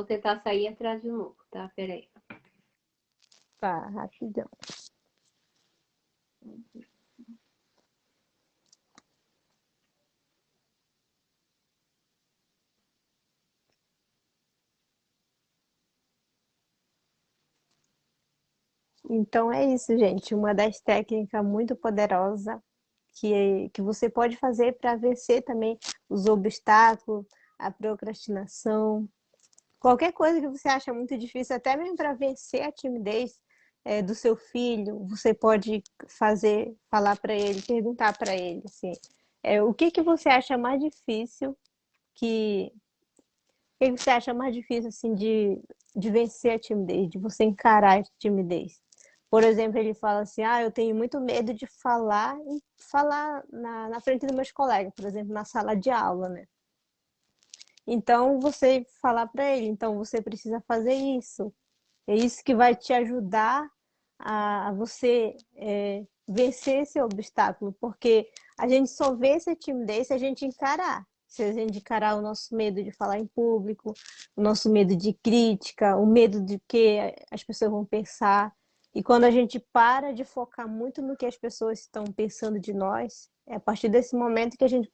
tentar sair e entrar de novo, tá? Peraí. Tá, rapidão. Então é isso, gente. Uma das técnicas muito poderosa que você pode fazer para vencer também os obstáculos, a procrastinação, qualquer coisa que você acha muito difícil, até mesmo para vencer a timidez do seu filho, você pode fazer, falar para ele, perguntar para ele, assim, o que que você acha mais difícil que, o que que você acha mais difícil assim de vencer a timidez, de você encarar a timidez? Por exemplo, ele fala assim, eu tenho muito medo de falar e falar na frente dos meus colegas, por exemplo, na sala de aula, né? Então, você falar para ele, então você precisa fazer isso. É isso que vai te ajudar a você vencer esse obstáculo, porque a gente só vence a timidez se a gente encarar. Se a gente encarar o nosso medo de falar em público, o nosso medo de crítica, o medo de que as pessoas vão pensar. E quando a gente para de focar muito no que as pessoas estão pensando de nós, é a partir desse momento que a gente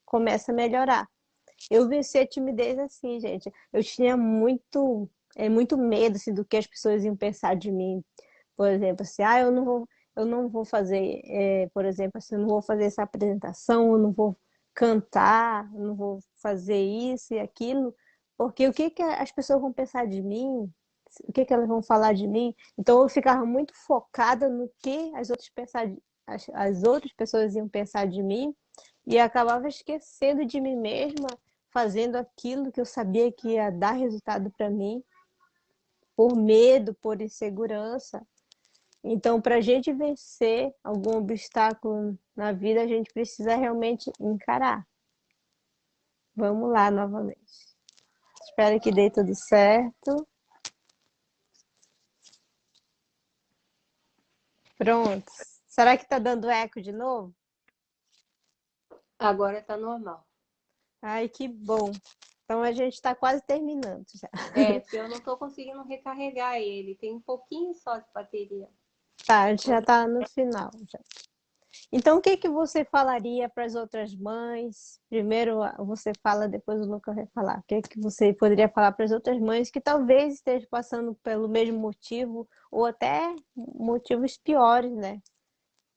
começa a melhorar. Eu venci a timidez assim, gente. Eu tinha muito medo assim, do que as pessoas iam pensar de mim. Por exemplo, assim, eu não vou fazer, por exemplo, assim, eu não vou fazer essa apresentação, eu não vou cantar, eu não vou fazer isso e aquilo, porque o que que as pessoas vão pensar de mim? O que que elas vão falar de mim? Então eu ficava muito focada no que as outras pessoas iam pensar de mim e acabava esquecendo de mim mesma, fazendo aquilo que eu sabia que ia dar resultado para mim, por medo, por insegurança. Então, para a gente vencer algum obstáculo na vida, a gente precisa realmente encarar. Vamos lá novamente. Espero que dê tudo certo. Pronto. Será que está dando eco de novo? Agora tá normal. Ai, que bom. Então a gente está quase terminando já. É, porque eu não tô conseguindo recarregar ele. Tem um pouquinho só de bateria. Tá, a gente já está no final. Já. Então, o que que você falaria para as outras mães? Primeiro você fala, depois o Lucas vai falar. O que que você poderia falar para as outras mães que talvez estejam passando pelo mesmo motivo ou até motivos piores, né?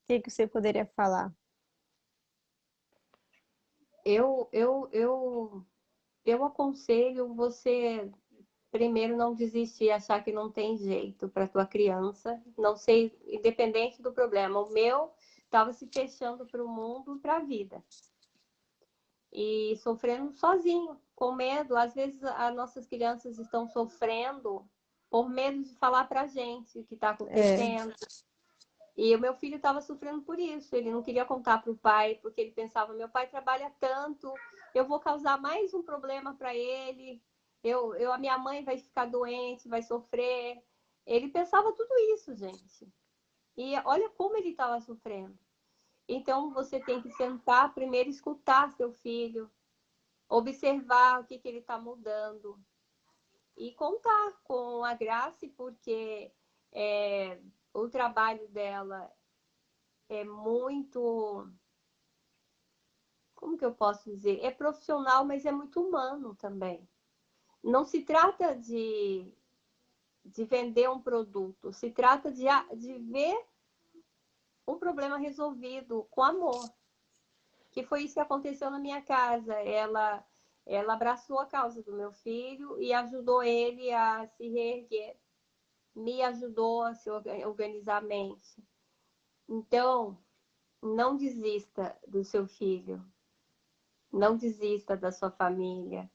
O que que você poderia falar? Eu, eu, eu, eu aconselho você primeiro não desistir e achar que não tem jeito para tua criança. Não sei, independente do problema. O meu estava se fechando para o mundo, para a vida. E sofrendo sozinho, com medo. Às vezes as nossas crianças estão sofrendo por medo de falar para a gente o que está É, acontecendo. E o meu filho estava sofrendo por isso. Ele não queria contar para o pai, porque ele pensava: meu pai trabalha tanto, eu vou causar mais um problema para ele. A minha mãe vai ficar doente, vai sofrer. Ele pensava tudo isso, gente. E olha como ele estava sofrendo. Então você tem que sentar, primeiro escutar seu filho, observar o que ele está mudando. e contar com a Grace, porque o trabalho dela é muito, como que eu posso dizer? É profissional, mas é muito humano também. Não se trata de vender um produto, se trata de ver um problema resolvido com amor. Que foi isso que aconteceu na minha casa. Ela abraçou a causa do meu filho e ajudou ele a se reerguer. Me ajudou a se organizar a mente. Então, não desista do seu filho. Não desista da sua família.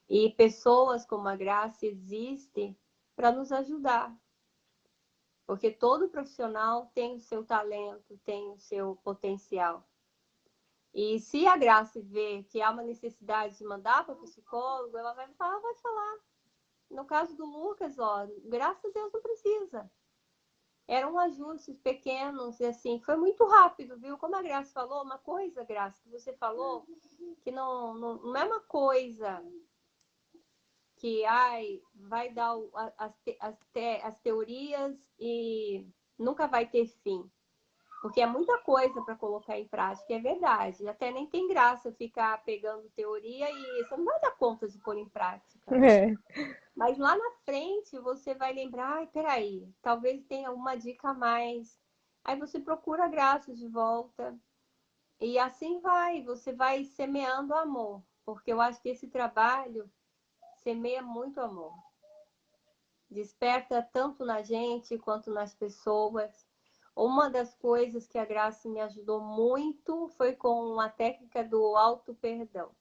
E pessoas como a Graça existem para nos ajudar. Porque todo profissional tem o seu talento, tem o seu potencial. E se a Graça vê que há uma necessidade de mandar para o psicólogo, ela vai falar, vai falar. No caso do Lucas, ó, graças a Deus não precisa. Eram ajustes pequenos e assim, foi muito rápido, viu? Como a Graça falou, uma coisa, Graça, que você falou, que não é uma coisa que vai dar as teorias e nunca vai ter fim. Porque é muita coisa para colocar em prática, é verdade. Até nem tem graça ficar pegando teoria e você não vai dar conta de pôr em prática. É. Mas lá na frente você vai lembrar, ai, peraí, talvez tenha uma dica a mais. Aí você procura a Graça de volta. E assim você vai semeando amor. Porque eu acho que esse trabalho semeia muito amor. Desperta tanto na gente quanto nas pessoas. Uma das coisas que a Graça me ajudou muito foi com a técnica do auto-perdão.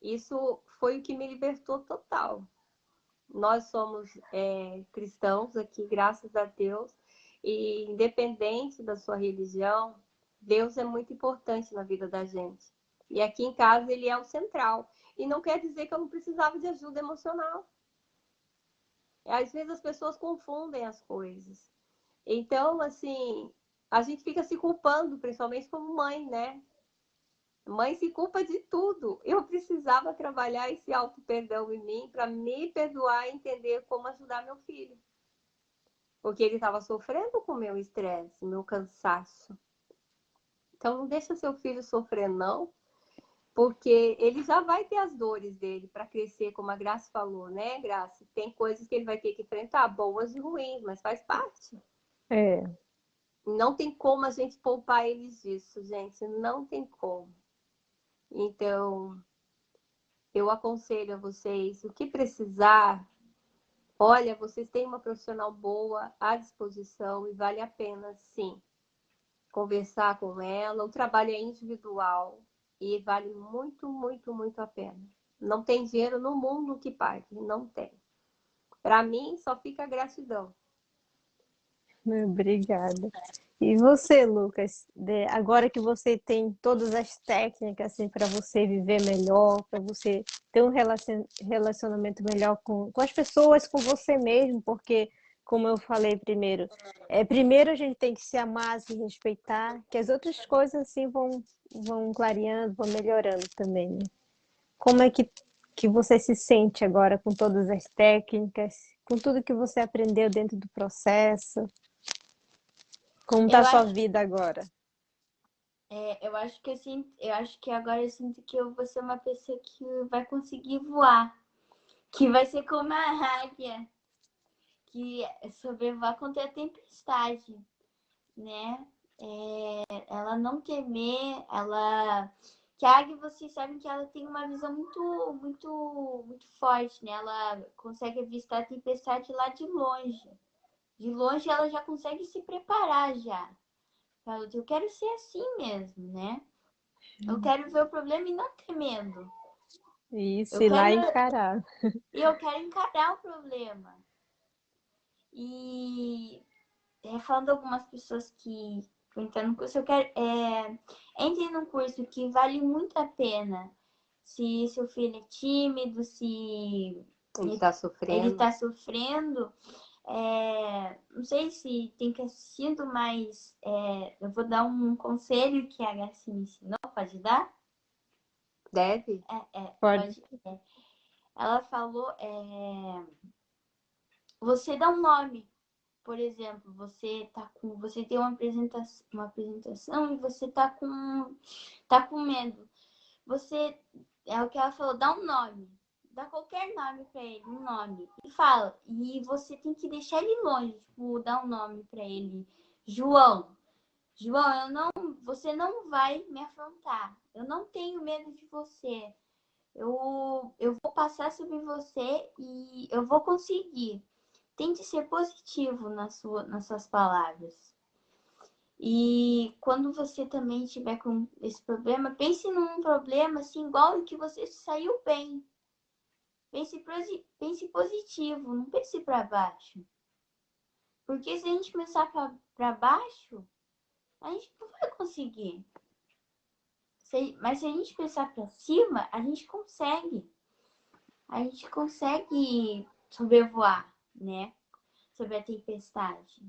Isso foi o que me libertou total. Nós somos cristãos aqui, graças a Deus, e independente da sua religião, Deus é muito importante na vida da gente. E aqui em casa ele é o central. E não quer dizer que eu não precisava de ajuda emocional. Às vezes as pessoas confundem as coisas. Então, assim, a gente fica se culpando, principalmente como mãe, né? Mãe se culpa de tudo. Eu precisava trabalhar esse auto-perdão em mim para me perdoar e entender como ajudar meu filho. Porque ele estava sofrendo com o meu estresse, meu cansaço. Então, não deixa seu filho sofrer, não. Porque ele já vai ter as dores dele para crescer, como a Graça falou, né, Graça? Tem coisas que ele vai ter que enfrentar, boas e ruins, mas faz parte. É. Não tem como a gente poupar eles disso, gente. Não tem como. Então, eu aconselho a vocês, o que precisar, olha, vocês têm uma profissional boa à disposição e vale a pena, sim, conversar com ela. O trabalho é individual e vale muito, muito, muito a pena. Não tem dinheiro no mundo que pague, não tem. Para mim, só fica a gratidão. Obrigada. E você, Lucas, agora que você tem todas as técnicas assim, para você viver melhor, para você ter um relacionamento melhor com as pessoas, com você mesmo, porque, como eu falei primeiro a gente tem que se amar, se respeitar, que as outras coisas assim vão clareando, vão melhorando também, né? Como é que você se sente agora com todas as técnicas, com tudo que você aprendeu dentro do processo? Como tá Eu a sua acho, vida agora? eu acho que agora eu sinto que eu vou ser uma pessoa que vai conseguir voar, que vai ser como a águia, que sobrevoar contra a tempestade, né? Ela não temer, ela que a águia, vocês sabem que ela tem uma visão muito forte, né? Ela consegue avistar a tempestade lá de longe. De longe ela já consegue se preparar já. Eu quero ser assim mesmo, né? Eu quero ver o problema e não ter medo. Isso, Eu ir lá quero encarar. eu quero encarar o problema. E falando algumas pessoas que estão entrando no curso, eu quero entre num curso que vale muito a pena. Se seu filho é tímido, se Ele está ele sofrendo. está sofrendo, não sei se tem que assistindo, mas eu vou dar um conselho que a Garcia me ensinou, pode dar? Deve? Pode. Pode. ela falou, você dá um nome. Por exemplo, você tem uma apresentação e você tá com medo. Você, é o que ela falou, dá um nome. Dá qualquer nome pra ele, um nome. E fala, e você tem que deixar ele longe, tipo, dar um nome pra ele. João. João, você não vai me afrontar. Eu não tenho medo de você. Eu vou passar sobre você e eu vou conseguir. Tente ser positivo nas suas palavras. E quando você também estiver com esse problema, pense num problema assim, igual o que você saiu bem. Pense positivo, não pense para baixo. Porque se a gente pensar para baixo, a gente não vai conseguir. Mas se a gente pensar para cima, a gente consegue. A gente consegue sobrevoar, né? Sobre a tempestade.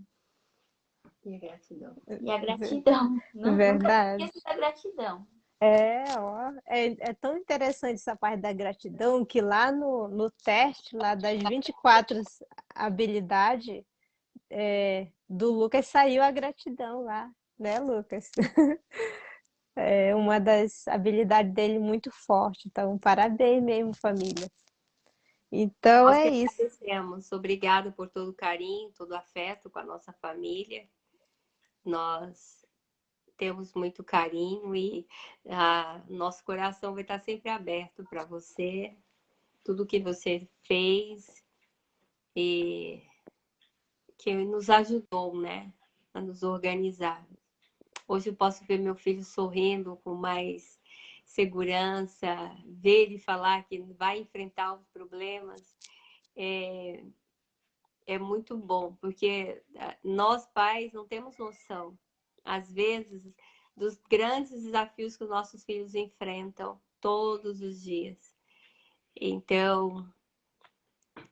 E a gratidão. E a gratidão. Nunca Verdade. esqueça da gratidão. É tão interessante essa parte da gratidão que lá no teste, lá das 24 habilidades, do Lucas saiu a gratidão lá, né, Lucas? É uma das habilidades dele muito forte, então parabéns mesmo, família. Então Nós é que isso. agradecemos. Obrigada por todo o carinho, todo o afeto com a nossa família. Nós temos muito carinho e nosso coração vai estar sempre aberto para você, tudo que você fez e que nos ajudou, né, a nos organizar. Hoje eu posso ver meu filho sorrindo com mais segurança, ver ele falar que vai enfrentar os problemas. É muito bom, porque nós pais não temos noção, às vezes, dos grandes desafios que os nossos filhos enfrentam todos os dias. Então,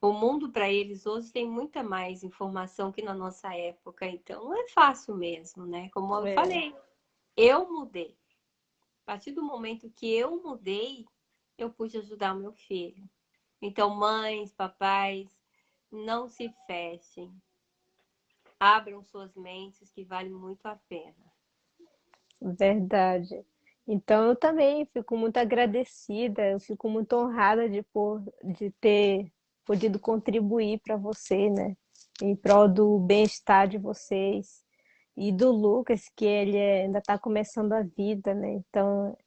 o mundo para eles hoje tem muita mais informação que na nossa época, então não é fácil mesmo, né? Como eu É, falei, eu mudei. A partir do momento que eu mudei, eu pude ajudar o meu filho. Então, mães, papais, não se fechem. Abram suas mentes, que vale muito a pena. verdade. Então eu também fico muito agradecida, eu fico muito honrada de ter podido contribuir para você, né? Em prol do bem-estar de vocês e do Lucas, que ainda está começando a vida, né? Então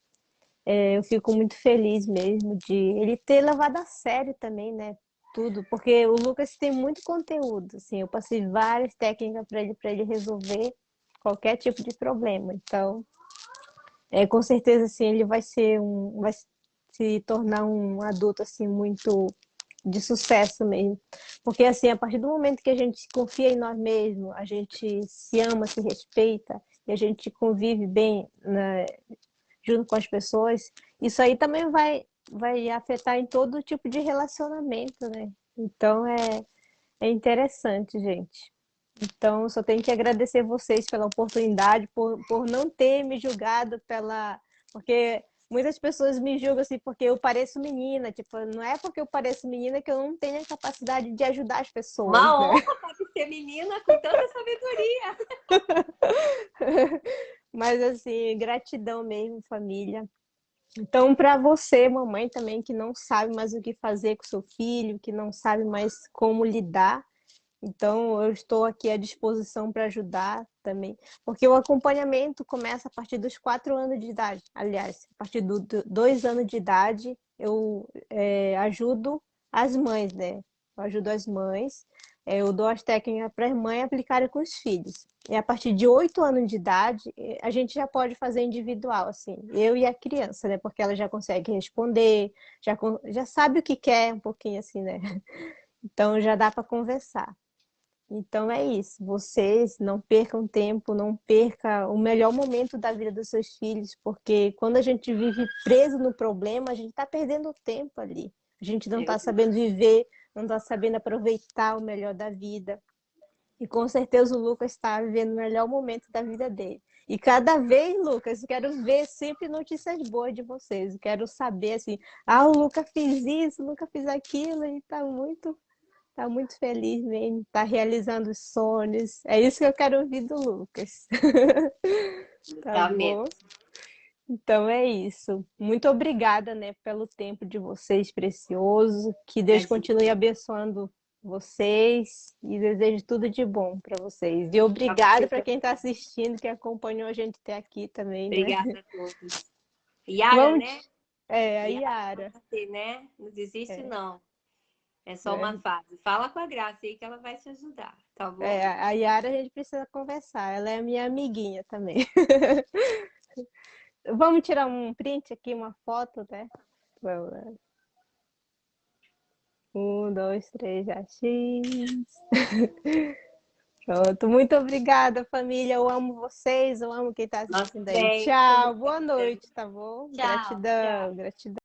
eu fico muito feliz mesmo de ele ter levado a sério também, né? Tudo, porque o Lucas tem muito conteúdo, assim, eu passei várias técnicas para ele resolver qualquer tipo de problema. Então, com certeza, assim, ele vai se tornar um adulto assim muito de sucesso mesmo, porque assim, a partir do momento que a gente confia em nós mesmos, a gente se ama, se respeita e a gente convive bem, né, junto com as pessoas, isso aí também vai afetar em todo tipo de relacionamento, né? Então é interessante, gente. Então, só tenho que agradecer vocês pela oportunidade, por não ter me julgado Porque muitas pessoas me julgam assim porque eu pareço menina. Tipo, não é porque eu pareço menina que eu não tenho a capacidade de ajudar as pessoas, Uma né? honra pode ser menina com tanta sabedoria. Mas, assim, gratidão mesmo, família. Então, para você, mamãe, também, que não sabe mais o que fazer com seu filho, que não sabe mais como lidar, então eu estou aqui à disposição para ajudar também, porque o acompanhamento começa a partir dos 4 anos de idade. Aliás, a partir dos 2 anos de idade, eu ajudo as mães, né? Eu ajudo as mães, eu dou as técnicas para as mães aplicarem com os filhos. E a partir de 8 anos de idade, a gente já pode fazer individual, assim, eu e a criança, né? Porque ela já consegue responder, já sabe o que quer, um pouquinho assim, né? Então já dá para conversar. Então é isso. Vocês não percam tempo, não perca o melhor momento da vida dos seus filhos, porque quando a gente vive preso no problema, a gente está perdendo tempo ali. A gente não É está verdade. sabendo viver, não está sabendo aproveitar o melhor da vida. E com certeza o Lucas está vivendo o melhor momento da vida dele. E cada vez, Lucas, eu quero ver sempre notícias boas de vocês. Eu quero saber assim, o Lucas fez isso, o Lucas fez aquilo, e tá muito feliz mesmo, tá realizando os sonhos. É isso que eu quero ouvir do Lucas. Tá Tá mesmo. bom? Então é isso. Muito obrigada, né, pelo tempo de vocês precioso. Que Deus continue abençoando vocês e desejo tudo de bom para vocês. E obrigada para quem está assistindo, que acompanhou a gente até aqui também, né? Obrigada a todos. Yara, Vamos, né? a Yara, Yara. você, né? Não desiste, É, não. É só uma é, fase. Fala com a Graça aí que ela vai te ajudar, tá bom? a Yara a gente precisa conversar. Ela é minha amiguinha também. Vamos tirar um print aqui, uma foto, né? Vamos lá. 1, 2, 3, já X. Pronto, muito obrigada, família. Eu amo vocês, eu amo quem está Nós assistindo aí. bem. Muito Tchau, boa obrigada. noite, tá bom? Tchau, tchau. Gratidão, gratidão.